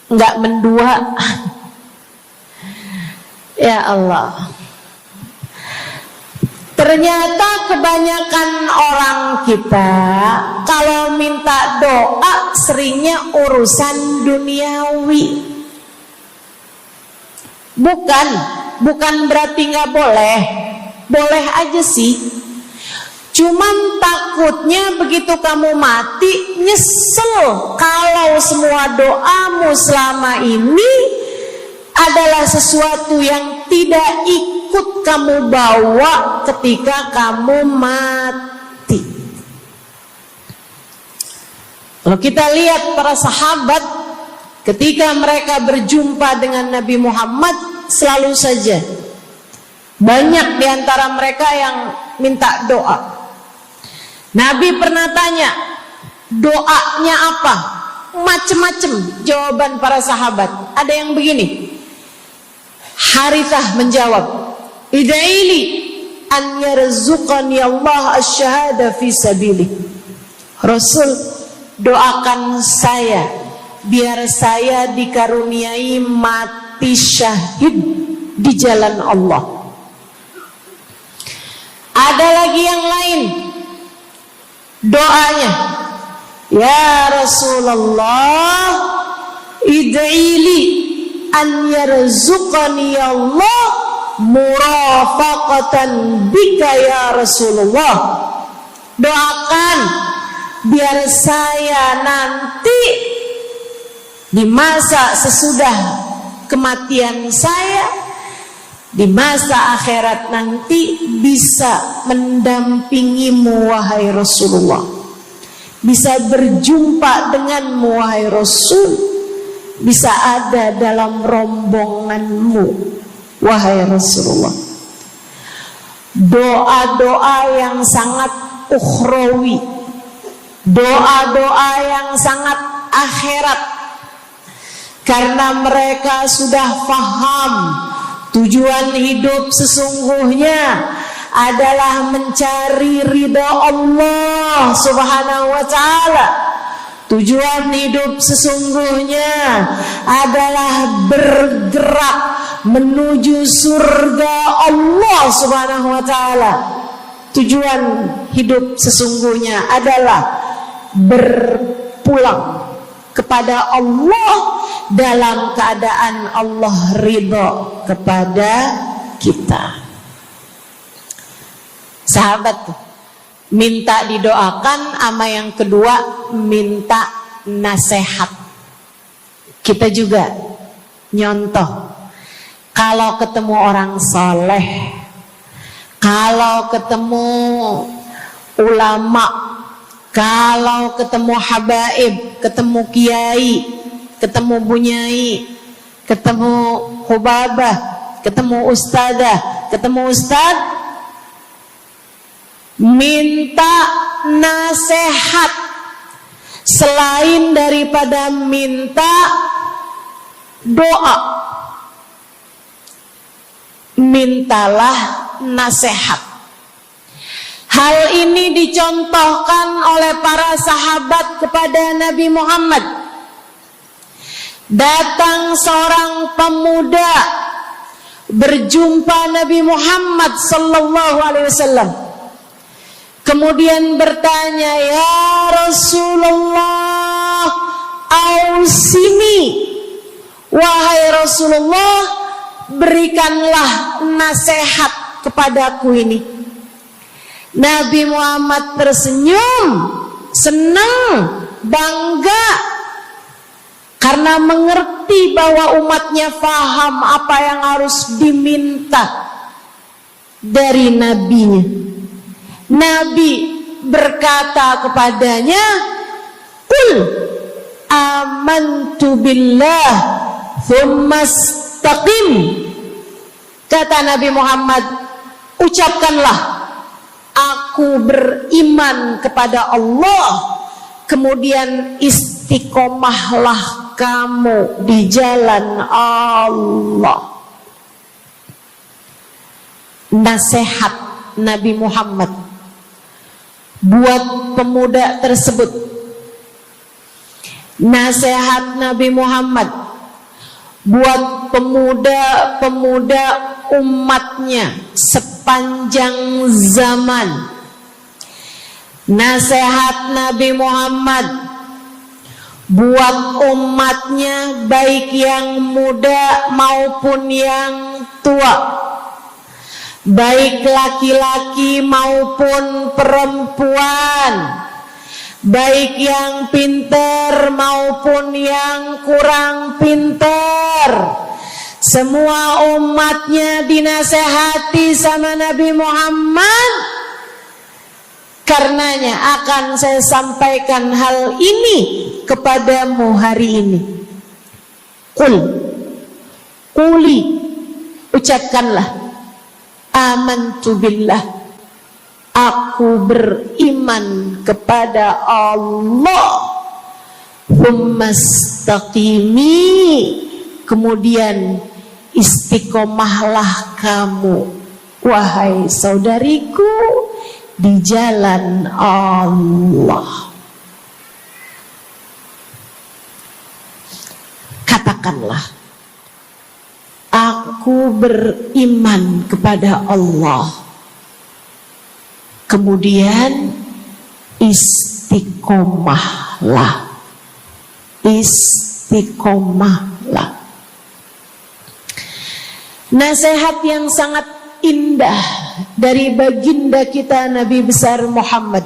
nggak mendua. Ya Allah, ternyata kebanyakan orang kita kalau minta doa seringnya urusan duniawi. Bukan berarti nggak boleh, boleh aja sih. Cuman takutnya begitu kamu mati nyesel kalau semua doamu selama ini adalah sesuatu yang tidak ikut kamu bawa ketika kamu mati. Kalau kita lihat para sahabat ketika mereka berjumpa dengan Nabi Muhammad, selalu saja banyak di antara mereka yang minta doa. Nabi pernah tanya, doanya apa? Macem-macem jawaban para sahabat. Ada yang begini, Harithah menjawab, ida'ili an yarzuqani Allah asyhada fi sabilih. Rasul, doakan saya biar saya dikaruniai mati syahid di jalan Allah. Ada lagi yang lain doanya, ya Rasulullah, id'ili an yarzuqani Allah murafaqatan bika ya Rasulullah. Doakan biar saya nanti di masa sesudah kematian saya, di masa akhirat nanti bisa mendampingimu wahai Rasulullah, bisa berjumpa denganmu wahai Rasul, bisa ada dalam rombonganmu wahai Rasulullah. Doa-doa yang sangat ukhrawi, doa-doa yang sangat akhirat, karena mereka sudah faham tujuan hidup sesungguhnya adalah mencari ridha Allah Subhanahu wa ta'ala. Tujuan hidup sesungguhnya adalah bergerak menuju surga Allah Subhanahu wa ta'ala. Tujuan hidup sesungguhnya adalah berpulang kepada Allah dalam keadaan Allah ridha kepada kita. Sahabat tuh minta didoakan, sama yang kedua minta nasihat. Kita juga nyontoh, kalau ketemu orang soleh, kalau ketemu ulama, kalau ketemu habaib, ketemu kiai, ketemu bunyai, ketemu hubabah, ketemu ustadzah, ketemu ustad, minta nasihat. Selain daripada minta doa, mintalah nasihat. Hal ini dicontohkan oleh para sahabat kepada Nabi Muhammad. Datang seorang pemuda berjumpa Nabi Muhammad sallallahu alaihi wasallam. Kemudian bertanya, ya Rasulullah, ausini, wahai Rasulullah, berikanlah nasihat kepadaku ini. Nabi Muhammad tersenyum, senang, bangga, karena mengerti bahwa umatnya faham apa yang harus diminta dari nabinya. Nabi berkata kepadanya, "Qul amantu billah tsumma istaqim." Kata Nabi Muhammad, ucapkanlah, aku beriman kepada Allah, kemudian istiqomahlah kamu di jalan Allah. Nasihat Nabi Muhammad buat pemuda tersebut, nasihat Nabi Muhammad buat pemuda-pemuda umatnya sepanjang zaman. Nasihat Nabi Muhammad buat umatnya, baik yang muda maupun yang tua, baik laki-laki maupun perempuan, baik yang pintar maupun yang kurang pintar. Semua umatnya dinasehati sama Nabi Muhammad. Karenanya akan saya sampaikan hal ini kepadamu hari ini. Quli, ucapkanlah, amantu billah, aku beriman kepada Allah. Tsumastaqimi, kemudian istiqomahlah kamu, wahai saudariku, di jalan Allah. Katakanlah, aku beriman kepada Allah. Kemudian istiqomahlah. Istiqomahlah. Nasihat yang sangat indah dari baginda kita Nabi besar Muhammad,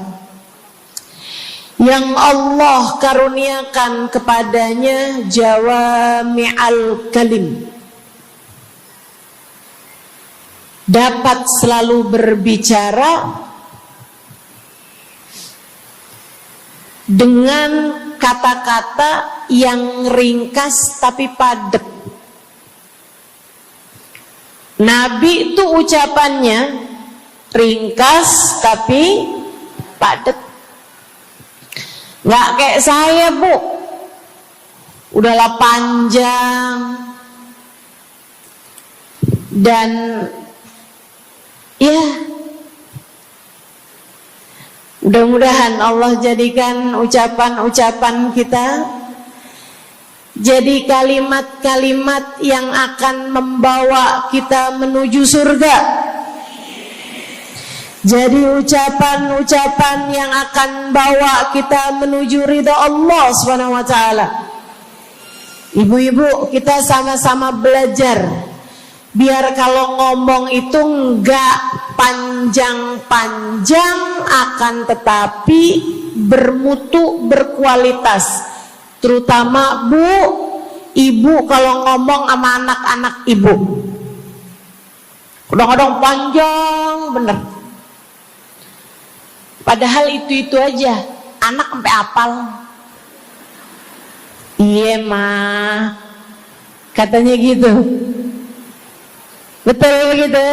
yang Allah karuniakan kepadanya jawami'al kalim, dapat selalu berbicara dengan kata-kata yang ringkas tapi padat. Nabi itu ucapannya ringkas tapi padat. Nggak kayak saya, Bu, udahlah panjang dan ya, mudah-mudahan Allah jadikan ucapan-ucapan kita jadi kalimat-kalimat yang akan membawa kita menuju surga. Jadi ucapan-ucapan yang akan bawa kita menuju ridha Allah Subhanahu wa taala. Ibu-ibu, kita sama-sama belajar biar kalau ngomong itu enggak panjang-panjang, akan tetapi bermutu, berkualitas. Terutama Bu, ibu kalau ngomong sama anak-anak ibu, kadang-kadang panjang bener. Padahal itu aja, anak sampai hafal. Iya mah, katanya gitu. Betul gitu?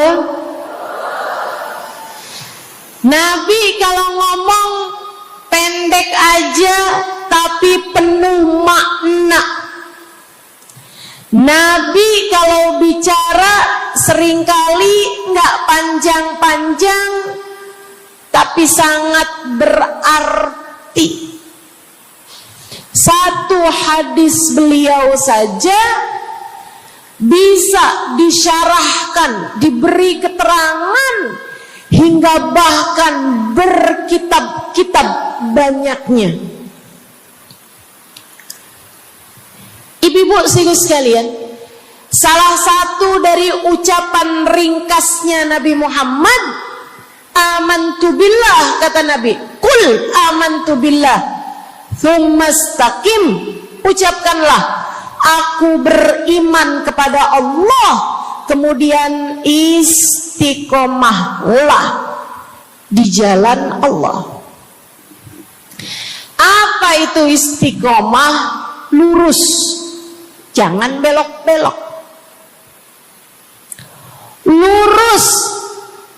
Nabi kalau ngomong pendek aja tapi penuh makna. Nabi kalau bicara seringkali nggak panjang-panjang tapi sangat berarti. Satu hadis beliau saja bisa disyarahkan, diberi keterangan, hingga bahkan berkitab-kitab banyaknya. Ibu-ibu sekalian, salah satu dari ucapan ringkasnya Nabi Muhammad, amantu billah, kata Nabi, qul amantu billah, tsumastaqim, ucapkanlah, aku beriman kepada Allah, kemudian istiqomahlah di jalan Allah. Apa itu istiqomah? Lurus, jangan belok-belok. Lurus,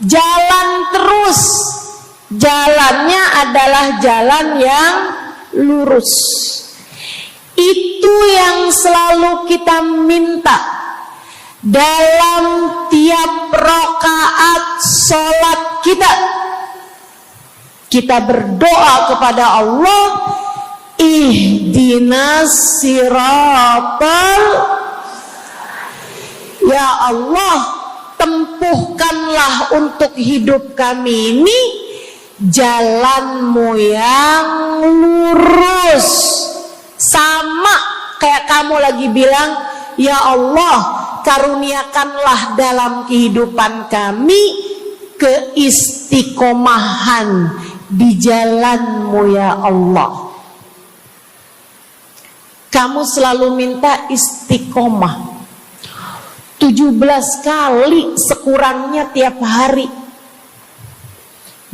jalan terus. Jalannya adalah jalan yang lurus. Itu yang selalu kita minta dalam tiap rakaat sholat kita. Kita berdoa kepada Allah, ihdinas siratal, ya Allah, tempuhkanlah untuk hidup kami ini jalanmu yang lurus. Sama kayak kamu lagi bilang, ya Allah, karuniakanlah dalam kehidupan kami keistiqomahan di jalanmu ya Allah. Kamu selalu minta istiqomah 17 kali sekurangnya tiap hari.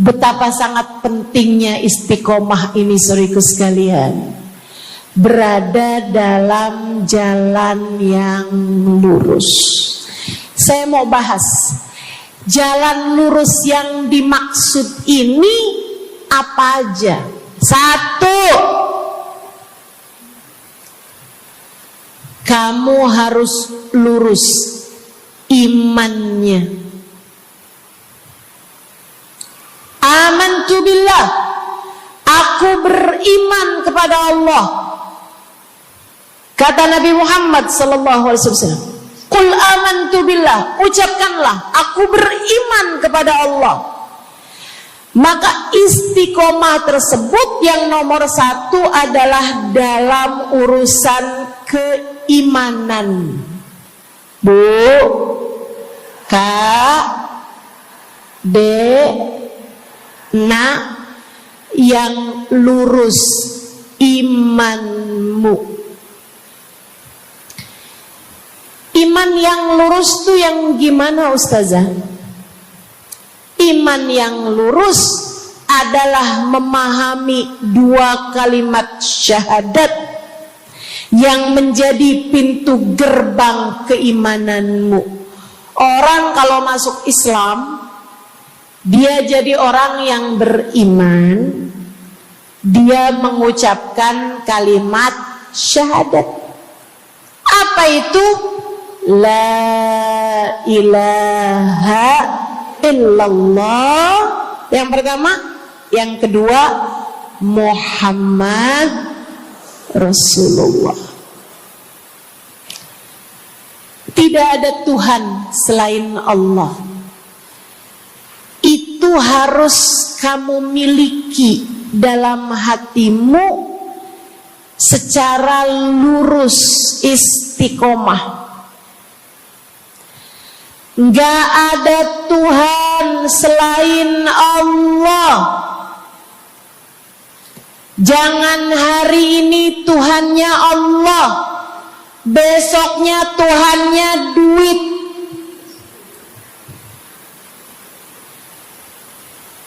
Betapa sangat pentingnya istiqomah ini, saudaraku sekalian. berada dalam jalan yang lurus. Saya mau bahas jalan lurus yang dimaksud ini apa aja. Satu, kamu harus lurus imannya. Amantu billah, aku beriman kepada Allah. Kata Nabi Muhammad sallallahu alaihi wasallam, "Qul amantu billah," ucapkanlah, aku beriman kepada Allah. Maka istiqomah tersebut yang nomor satu adalah dalam urusan keimanan. Bu, Kak, Dek, Nak, yang lurus imanmu. Iman yang lurus tuh yang gimana, Ustazah? Iman yang lurus adalah memahami dua kalimat syahadat yang menjadi pintu gerbang keimananmu. Orang kalau masuk Islam, dia jadi orang yang beriman, dia mengucapkan kalimat syahadat. Apa itu? La ilaha illallah. Yang pertama, yang kedua, Muhammad Rasulullah. Tidak ada Tuhan selain Allah. Itu harus kamu miliki dalam hatimu secara lurus, istiqomah. Gak ada Tuhan selain Allah. Jangan hari ini Tuhannya Allah, besoknya Tuhannya duit.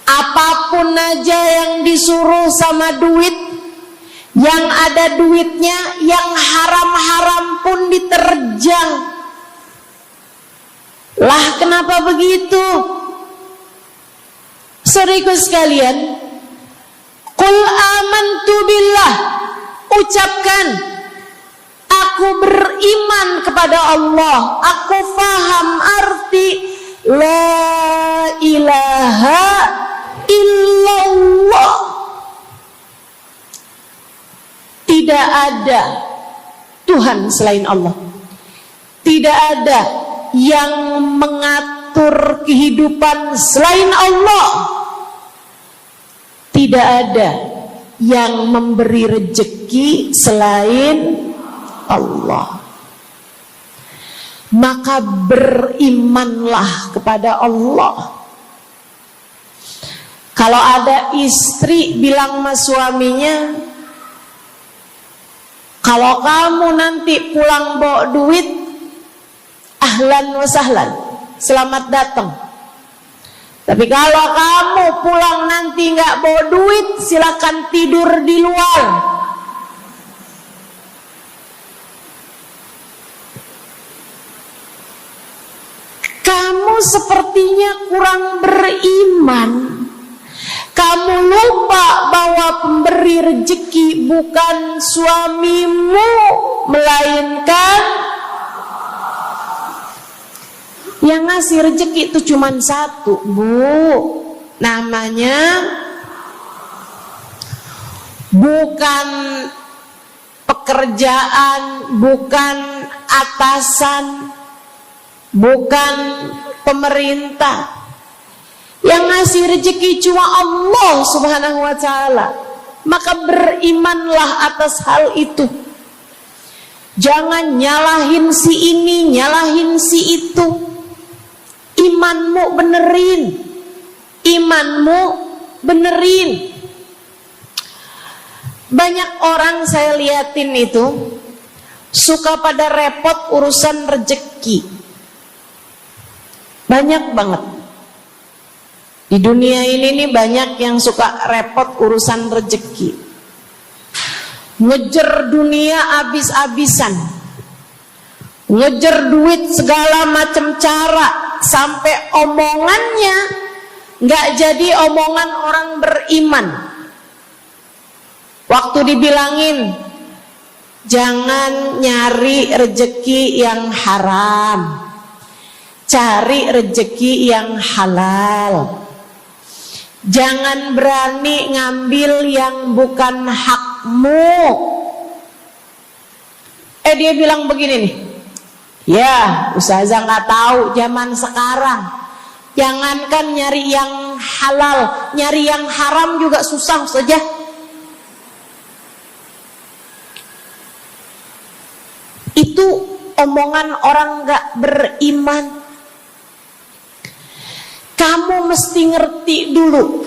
Apapun aja yang disuruh sama duit, yang ada duitnya, yang haram-haram pun diterjang. Lah kenapa begitu? Saudaraku sekalian, Qul amantu billah, ucapkan, aku beriman kepada Allah. Aku faham arti la ilaha illallah. Tidak ada Tuhan selain Allah. Tidak ada yang mengatur kehidupan selain Allah. Tidak ada yang memberi rezeki selain Allah. Maka berimanlah kepada Allah. Kalau ada istri bilang sama suaminya, kalau kamu nanti pulang bawa duit, ahlan wa sahlan, selamat datang. Tapi kalau kamu pulang nanti nggak bawa duit, silakan tidur di luar. Kamu sepertinya kurang beriman. Kamu lupa bahwa pemberi rezeki bukan suamimu, melainkan yang ngasih rezeki itu cuma satu, Bu. Namanya bukan pekerjaan, bukan atasan, bukan pemerintah. Yang ngasih rezeki cuma Allah Subhanahu wa ta'ala. Maka berimanlah atas hal itu. Jangan nyalahin si ini, nyalahin si itu. Imanmu benerin. Imanmu benerin. Banyak orang saya liatin itu suka pada repot urusan rezeki. Banyak banget. Di dunia ini nih banyak yang suka repot urusan rezeki. ngejar dunia abis-abisan, ngejar duit segala macam cara, sampai omongannya nggak jadi omongan orang beriman. Waktu dibilangin jangan nyari rejeki yang haram, cari rejeki yang halal. Jangan berani ngambil yang bukan hakmu. Dia bilang begini nih, ya ustazah nggak tahu zaman sekarang, jangankan nyari yang halal, nyari yang haram juga susah saja. Itu omongan orang nggak beriman. Kamu mesti ngerti dulu,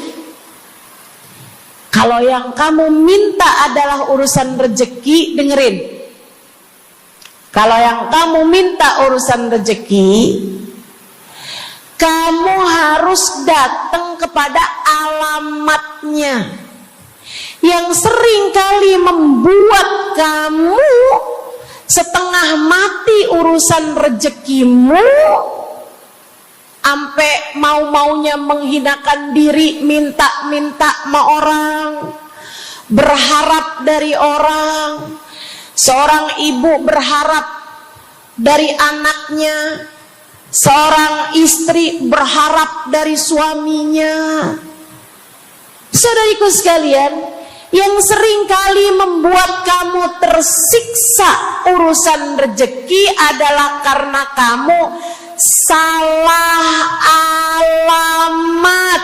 kalau yang kamu minta adalah urusan rezeki, dengerin. Kalau yang kamu minta urusan rezeki, kamu harus datang kepada alamatnya. Yang sering kali membuat kamu setengah mati urusan rezekimu, sampai mau-maunya menghinakan diri, minta-minta sama orang, berharap dari orang. Seorang ibu berharap dari anaknya, seorang istri berharap dari suaminya. Saudariku sekalian, yang sering kali membuat kamu tersiksa urusan rezeki adalah karena kamu salah alamat.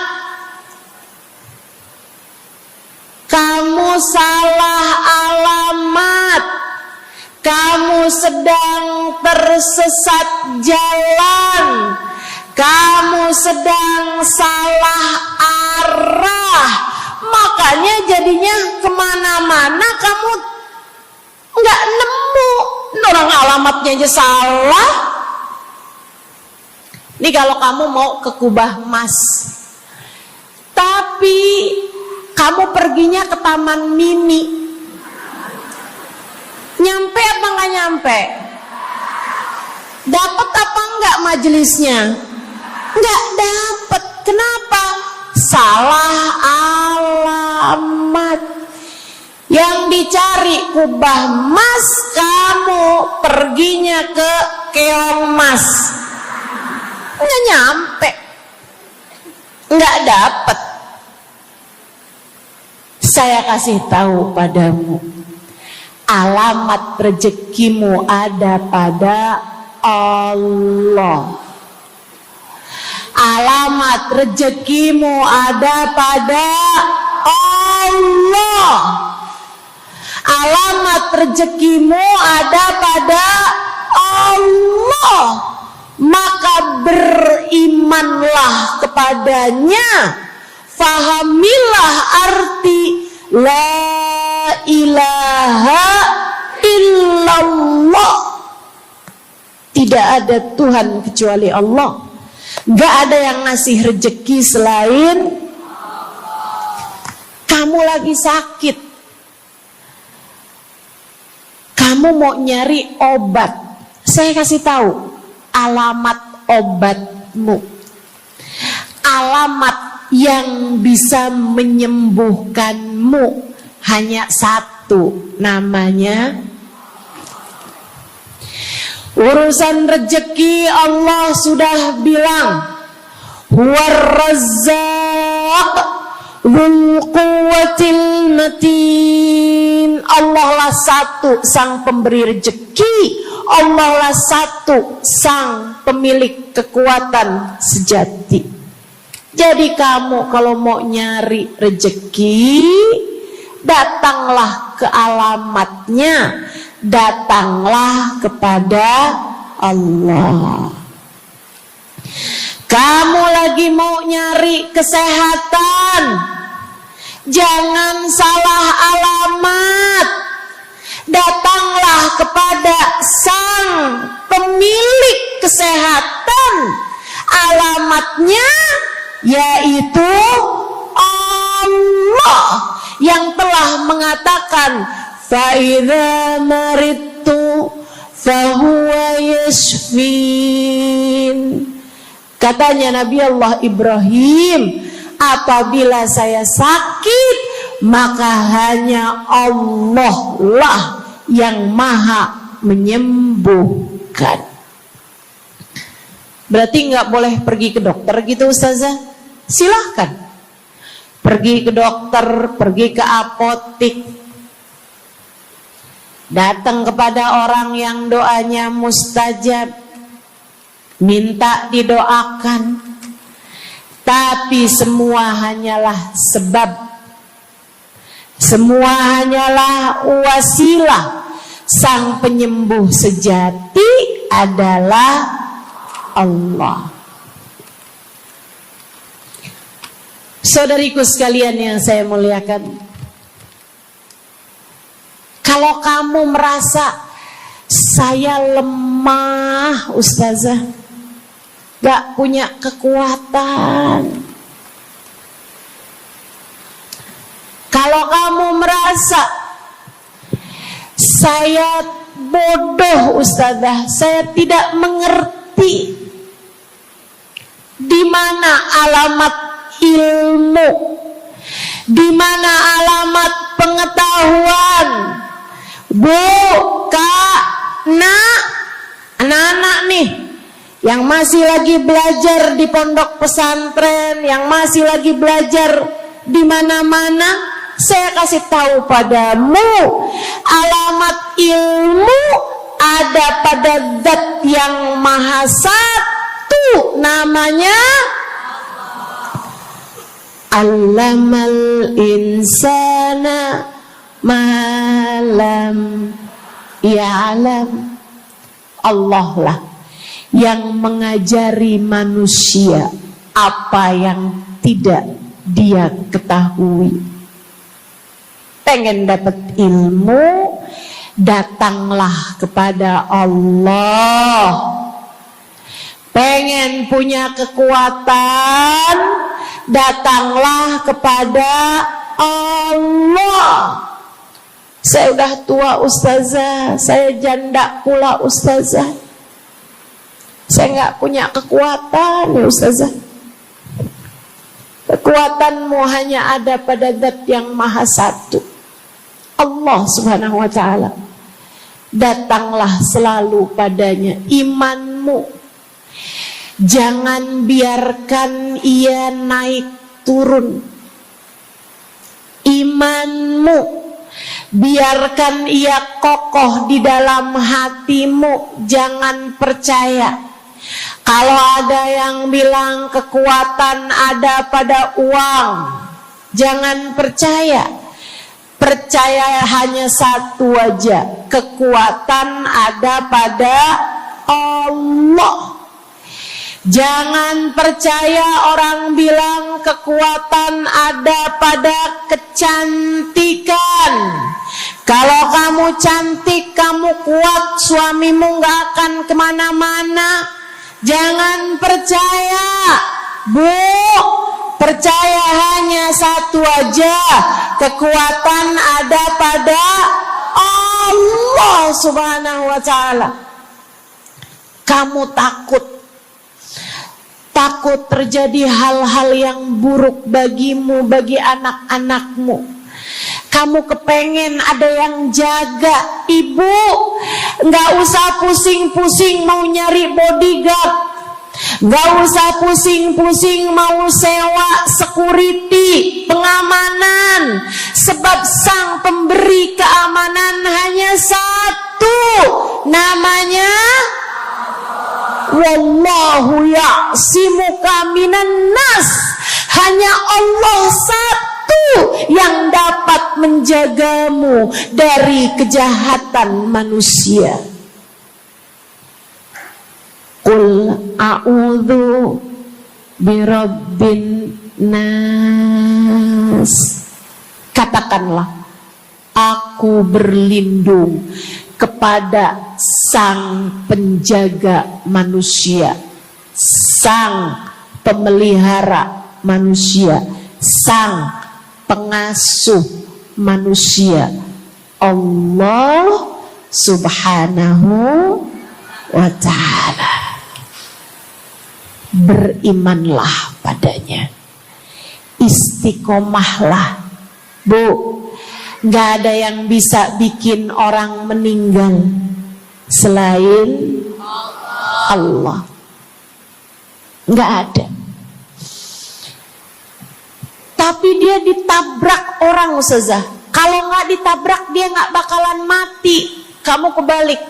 Kamu salah alamat. Kamu sedang tersesat jalan. Kamu sedang salah arah. Makanya jadinya kemana-mana kamu nggak nemu. Orang alamatnya aja salah. Ini kalau kamu mau ke Kubah Mas, tapi kamu perginya ke Taman Mini, nyampe apa nggak nyampe? Dapat apa enggak majelisnya? Nggak dapat. Kenapa? Salah alamat. Yang dicari Kubah Mas, kamu perginya ke Keong Mas. Nggak nyampe, nggak dapat. Saya kasih tahu padamu, alamat rezekimu ada pada Allah. Alamat rezekimu ada pada Allah. Alamat rezekimu ada pada Allah. Maka berimanlah kepadanya, fahamilah arti la ilaha illallah. Tidak ada Tuhan kecuali Allah. Gak ada yang ngasih rezeki selain kamu. Lagi sakit, kamu mau nyari obat, saya kasih tahu alamat obatmu. Alamat yang bisa menyembuhkanmu hanya satu, namanya urusan rezeki. Allah sudah bilang, huwar razzaq dzul quwwatil matin. Allah lah satu sang pemberi rezeki. Allah lah satu sang pemilik kekuatan sejati. Jadi kamu kalau mau nyari rezeki, datanglah ke alamatnya, datanglah kepada Allah. Kamu lagi mau nyari kesehatan, jangan salah alamat. Datanglah kepada sang pemilik kesehatan. Alamatnya yaitu Allah yang telah mengatakan, fa idza maridtu fa huwa yashfin. Katanya Nabi Allah Ibrahim, apabila saya sakit, maka hanya Allah lah yang maha menyembuhkan. Berarti nggak boleh pergi ke dokter gitu Ustazah? Silahkan pergi ke dokter, pergi ke apotik, datang kepada orang yang doanya mustajab, minta didoakan. Tapi semua hanyalah sebab, semua hanyalah wasilah. Sang penyembuh sejati adalah Allah. Saudariku sekalian yang saya muliakan, kalau kamu merasa saya lemah Ustazah, gak punya kekuatan, kalau kamu merasa saya bodoh Ustazah, saya tidak mengerti di mana alamat ilmu, di mana alamat pengetahuan. Bu, Kak, Nak, anak-anak nih yang masih lagi belajar di pondok pesantren, yang masih lagi belajar di mana-mana, saya kasih tahu padamu, alamat ilmu ada pada Zat yang Maha Satu, namanya Allamal insana malam ya'lam. Allah lah yang mengajari manusia apa yang tidak dia ketahui. Pengen dapat ilmu, datanglah kepada Allah. Pengen punya kekuatan, datanglah kepada Allah. Saya udah tua Ustazah, saya janda pula Ustazah, saya nggak punya kekuatan ya Ustazah. Kekuatanmu hanya ada pada Zat yang Maha Satu, Allah Subhanahu wa Ta'ala. Datanglah selalu padanya. Imanmu jangan biarkan ia naik turun. Imanmu biarkan ia kokoh di dalam hatimu. Jangan percaya kalau ada yang bilang kekuatan ada pada uang. Jangan percaya. Percaya hanya satu aja, kekuatan ada pada Allah. Jangan percaya orang bilang kekuatan ada pada kecantikan. Kalau kamu cantik, kamu kuat, suamimu gak akan kemana-mana. Jangan percaya, Bu. Percaya hanya satu aja, kekuatan ada pada Allah Subhanahu wa Ta'ala. Kamu takut terjadi hal-hal yang buruk bagimu, bagi anak-anakmu. Kamu kepengen ada yang jaga. Ibu gak usah pusing-pusing mau nyari bodyguard, gak usah pusing-pusing mau sewa security, pengamanan. Sebab sang pemberi keamanan hanya satu, namanya Wallahu ya'simuka minan nas. Hanya Allah satu yang dapat menjagamu dari kejahatan manusia. Qul a'udzu birabbin nas. Katakanlah, aku berlindung kepada sang penjaga manusia, sang pemelihara manusia, sang pengasuh manusia, Allah Subhanahu wa ta'ala. Berimanlah padanya, istiqomahlah. Bu, gak ada yang bisa bikin orang meninggal selain Allah. Gak ada. Tapi dia ditabrak orang, Ustazah. Kalau gak ditabrak dia gak bakalan mati. Kamu kebalik.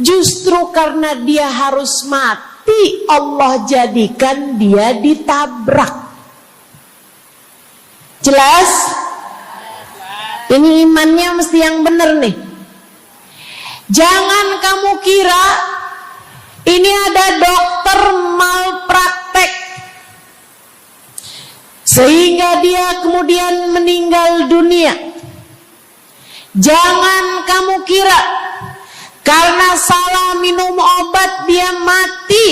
Justru karena dia harus mati, Allah jadikan dia ditabrak. Jelas? Ini imannya mesti yang benar nih. Jangan kamu kira ini ada dokter malpraktek sehingga dia kemudian meninggal dunia. Jangan kamu kira karena salah minum obat dia mati.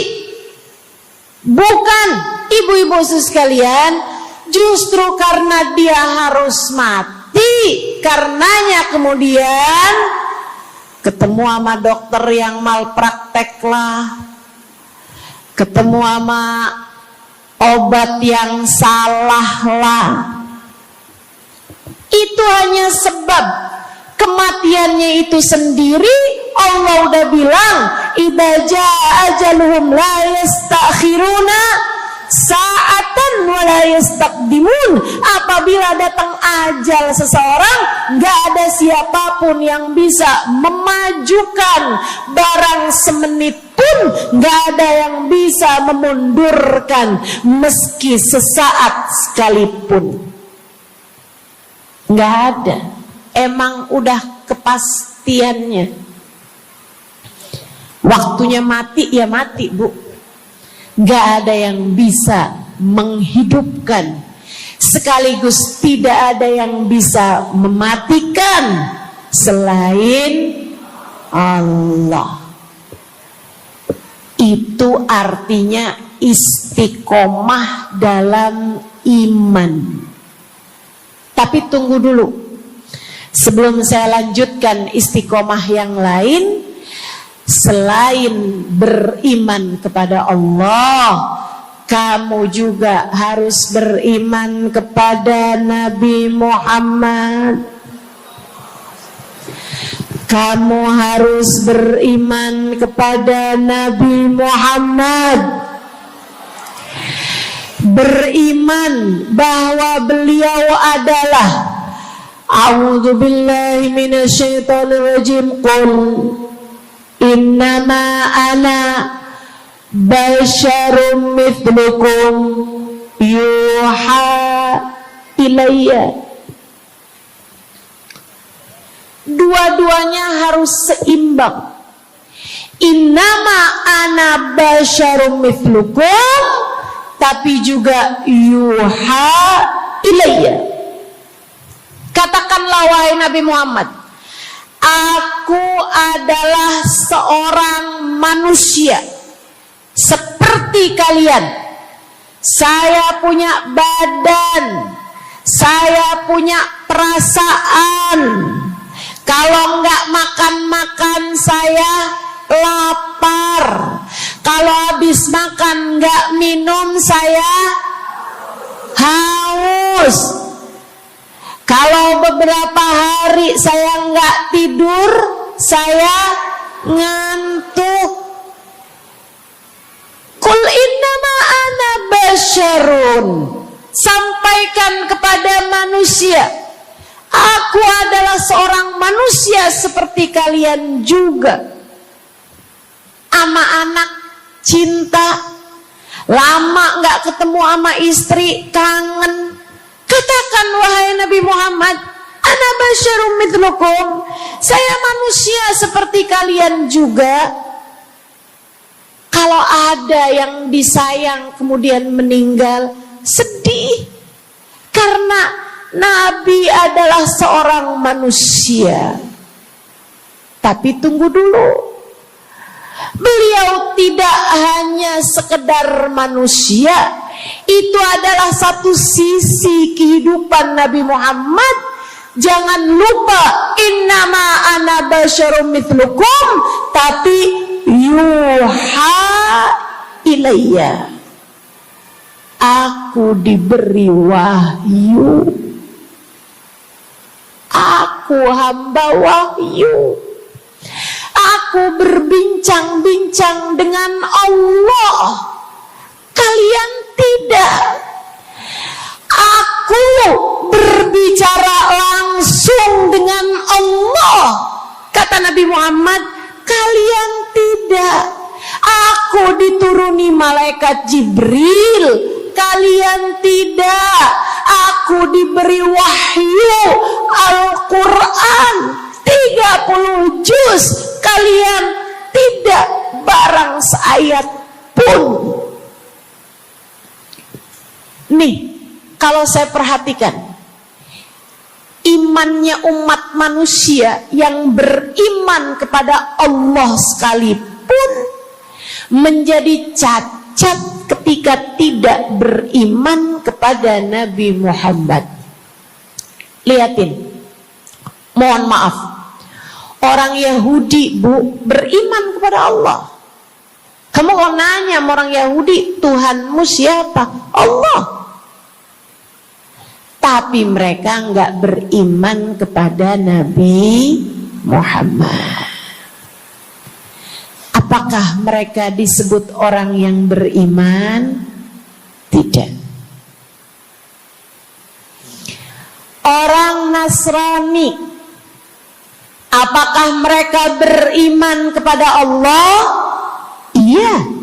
Bukan, ibu-ibu sekalian, justru karena dia harus mati, karenanya kemudian ketemu sama dokter yang malpraktek lah, ketemu sama obat yang salah lah. Itu hanya sebab kematiannya itu sendiri. Allah udah bilang, idza jaa ajaluhum la yastakhiruna sa'atan wa la yastaqdimun. Apabila datang ajal seseorang, gak ada siapapun yang bisa memajukan barang semenit pun, gak ada yang bisa memundurkan meski sesaat sekalipun. Gak ada. Emang udah kepastiannya. Waktunya mati ya mati, Bu. Gak ada yang bisa menghidupkan, sekaligus tidak ada yang bisa mematikan selain Allah. Itu artinya istiqomah dalam iman. Tapi tunggu dulu, sebelum saya lanjutkan istiqomah yang lain. Selain beriman kepada Allah, kamu juga harus beriman kepada Nabi Muhammad. Kamu harus beriman kepada Nabi Muhammad. Beriman bahwa beliau adalah, a'udzubillahi minasyaitonirrajim, qul innama ana basyarum mithlukum yuha ilayya. Dua-duanya harus seimbang. Innama ana basyarum mithlukum, tapi juga yuha ilayya. Katakanlah wahai Nabi Muhammad, aku adalah seorang manusia seperti kalian. Saya punya badan, saya punya perasaan. Kalau nggak makan-makan saya lapar. Kalau habis makan nggak minum saya haus. Kalau beberapa hari saya nggak tidur, saya ngantuk. Qul innama ana basyarun. Sampaikan kepada manusia, aku adalah seorang manusia seperti kalian juga. Ama anak cinta, lama nggak ketemu sama istri, kangen. Katakan wahai Nabi Muhammad, ana basyarum mithlukum, saya manusia seperti kalian juga. Kalau ada yang disayang kemudian meninggal, sedih. Karena Nabi adalah seorang manusia. Tapi tunggu dulu, beliau tidak hanya sekedar manusia, Itu adalah satu sisi kehidupan Nabi Muhammad. Jangan lupa, innama ana basyarum mithlukum, tapi yuha ilayya, aku diberi wahyu, aku hamba wahyu, aku berbincang-bincang dengan Allah, kalian tidak. Aku berbicara langsung dengan Allah, kata Nabi Muhammad, kalian tidak. Aku dituruni malaikat Jibril, kalian tidak. Aku diberi wahyu Al-Quran 30 juz, kalian tidak barang seayat pun. Nih, kalau saya perhatikan, imannya umat manusia yang beriman kepada Allah sekalipun menjadi cacat ketika tidak beriman kepada Nabi Muhammad. Lihatin, mohon maaf, orang Yahudi beriman kepada Allah. Kamu kalau nanya sama orang Yahudi, Tuhanmu siapa? Allah. Tapi mereka enggak beriman kepada Nabi Muhammad. Apakah mereka disebut orang yang beriman? Tidak. Orang Nasrani, apakah mereka beriman kepada Allah? Iya.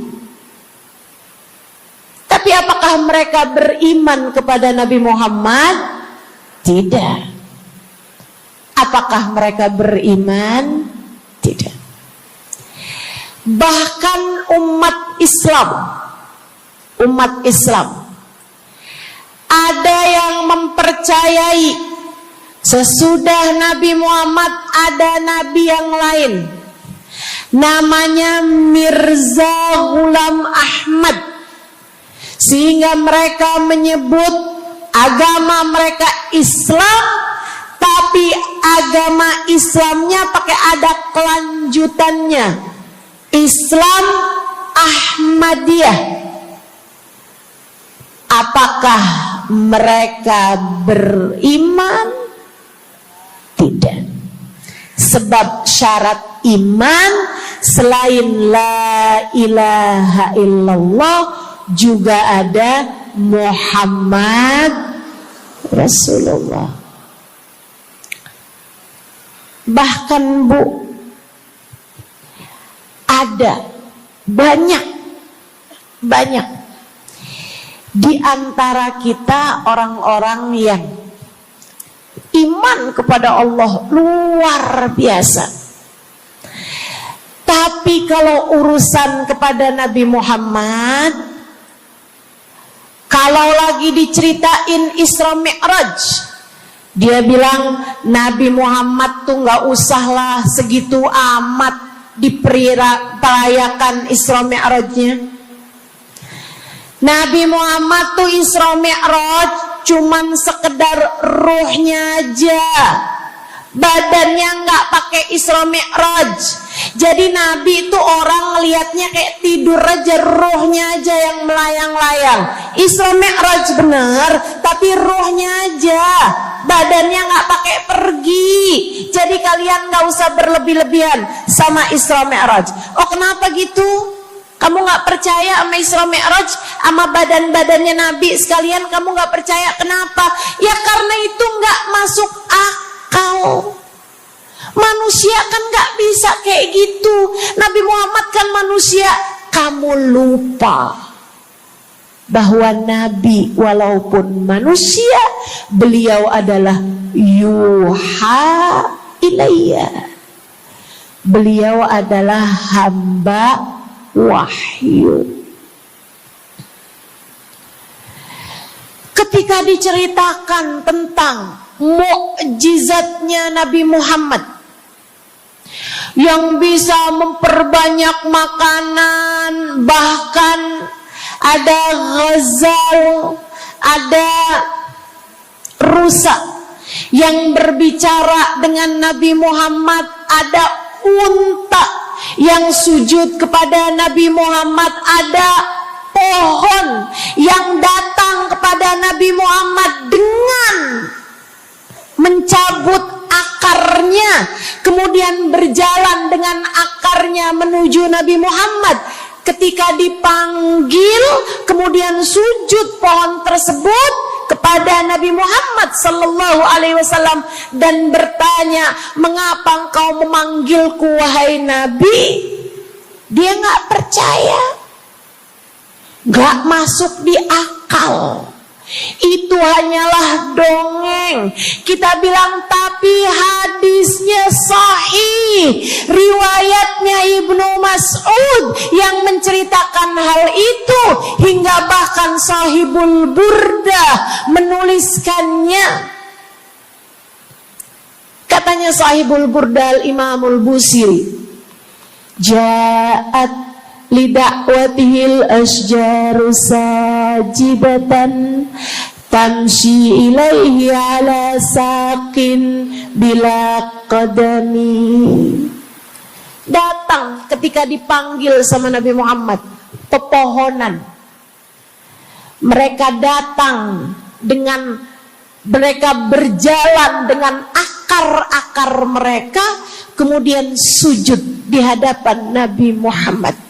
Tapi apakah mereka beriman kepada Nabi Muhammad? Tidak. Apakah mereka beriman? Tidak. Bahkan umat Islam ada yang mempercayai sesudah Nabi Muhammad ada nabi yang lain, namanya Mirza Ghulam Ahmad, sehingga mereka menyebut agama mereka Islam, tapi agama Islamnya pakai ada kelanjutannya, Islam Ahmadiyah. Apakah mereka beriman? Tidak. Sebab syarat iman selain la ilaha illallah juga ada Muhammad Rasulullah. Bahkan Bu, ada banyak di antara kita orang-orang yang iman kepada Allah luar biasa, tapi kalau urusan kepada Nabi Muhammad, kalau lagi diceritain Isra Mi'raj, dia bilang Nabi Muhammad tuh gak usahlah segitu amat diperayakan Isra Mi'rajnya. Nabi Muhammad tuh Isra Mi'raj cuman sekedar ruhnya aja, badannya nggak pakai Isra Mi'raj. Jadi Nabi itu orang ngelihatnya kayak tidur aja, ruhnya aja yang melayang-layang. Isra Mi'raj bener, tapi ruhnya aja, badannya nggak pakai pergi. Jadi kalian nggak usah berlebih-lebihan sama Isra Mi'raj. Oh kenapa gitu? Kamu gak percaya sama Isra Mi'raj, sama badan-badannya Nabi sekalian, kamu gak percaya, kenapa? Ya karena itu gak masuk akal. Manusia kan gak bisa kayak gitu. Nabi Muhammad kan manusia. Kamu lupa bahwa Nabi walaupun manusia, beliau adalah yuha ilayya, beliau adalah hamba wahyu. Ketika diceritakan tentang mukjizatnya Nabi Muhammad yang bisa memperbanyak makanan, bahkan ada ghazal, ada rusa yang berbicara dengan Nabi Muhammad, ada unta yang sujud kepada Nabi Muhammad, ada pohon yang datang kepada Nabi Muhammad dengan mencabut akarnya, kemudian berjalan dengan akarnya menuju Nabi Muhammad. Ketika dipanggil, kemudian sujud pohon tersebut kepada Nabi Muhammad sallallahu alaihi wasallam dan bertanya, "Mengapa engkau memanggilku wahai Nabi?" Dia nggak percaya, nggak masuk di akal. Itu hanyalah dongeng. Kita bilang tapi hadisnya sahih. Riwayatnya Ibnu Mas'ud yang menceritakan hal itu, hingga bahkan Sahibul Burdah menuliskannya. Katanya Sahibul Burdah Imamul Busiri, ja'at lidakwatihil asjaru sajibatan tamshi ilaihi ala saqin bila qadami. Datang ketika dipanggil sama Nabi Muhammad pepohonan. Mereka datang dengan, mereka berjalan dengan akar-akar mereka, kemudian sujud di hadapan Nabi Muhammad.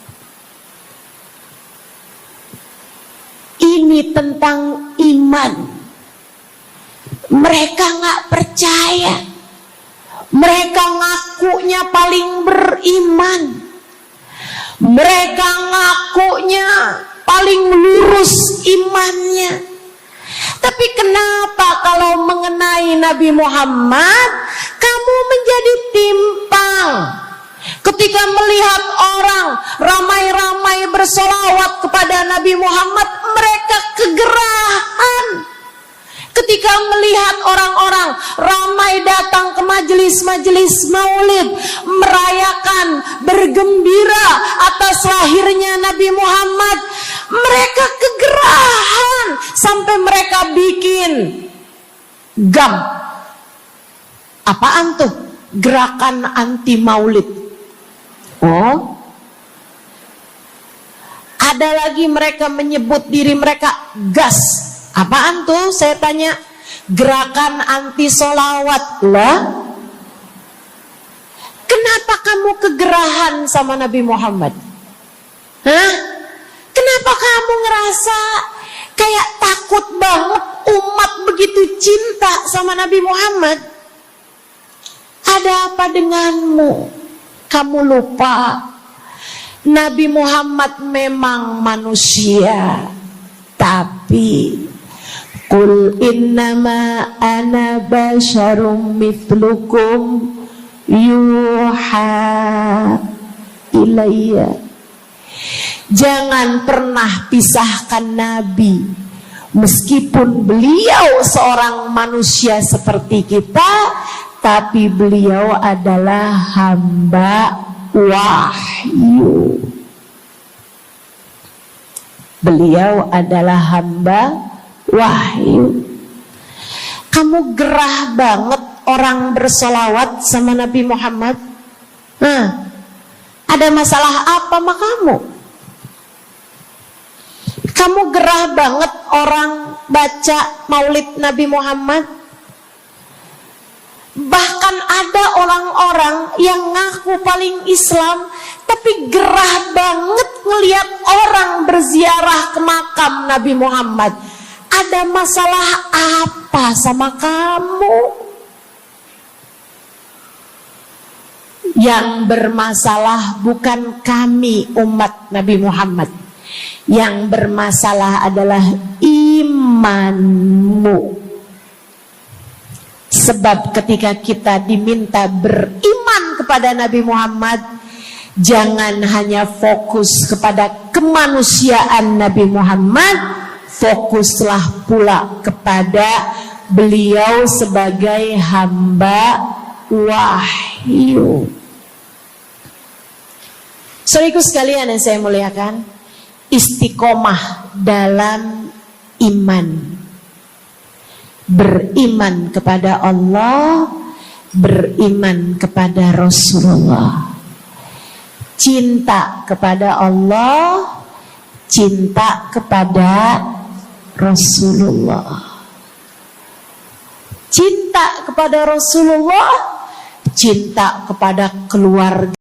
Ini tentang iman. Mereka nggak percaya. Mereka ngakunya paling beriman. Mereka ngakunya paling lurus imannya. Tapi kenapa kalau mengenai Nabi Muhammad kamu menjadi timpang? Ketika melihat orang ramai-ramai bersolawat kepada Nabi Muhammad, mereka kegerahan. Ketika melihat orang-orang ramai datang ke majelis-majelis maulid, merayakan, bergembira atas lahirnya Nabi Muhammad, mereka kegerahan sampai mereka bikin GAM. Apaan tuh? Gerakan anti maulid. Oh, ada lagi mereka menyebut diri mereka GAS. Apaan tuh? Saya tanya. Gerakan anti solawat lah. Kenapa kamu kegerahan sama Nabi Muhammad? Hah? Kenapa kamu ngerasa kayak takut banget umat begitu cinta sama Nabi Muhammad? Ada apa denganmu? Kamu lupa Nabi Muhammad memang manusia, tapi qul innama ana basyarum mithlukum yuha ilayya. Jangan pernah pisahkan Nabi. Meskipun beliau seorang manusia seperti kita, tapi beliau adalah hamba wahyu. Beliau adalah hamba wahyu. Kamu gerah banget orang bersolawat sama Nabi Muhammad. Ada masalah apa sama kamu? Kamu gerah banget orang baca maulid Nabi Muhammad. Bahkan ada orang-orang yang ngaku paling Islam, tapi gerah banget ngelihat orang berziarah ke makam Nabi Muhammad. Ada masalah apa sama kamu? Yang bermasalah bukan kami umat Nabi Muhammad. Yang bermasalah adalah imanmu. Sebab ketika kita diminta beriman kepada Nabi Muhammad, jangan hanya fokus kepada kemanusiaan Nabi Muhammad, fokuslah pula kepada beliau sebagai hamba wahyu. Saudaraku sekalian yang saya muliakan, istiqomah dalam iman. Beriman kepada Allah, beriman kepada Rasulullah. Cinta kepada Allah, cinta kepada Rasulullah. Cinta kepada Rasulullah, cinta kepada keluarga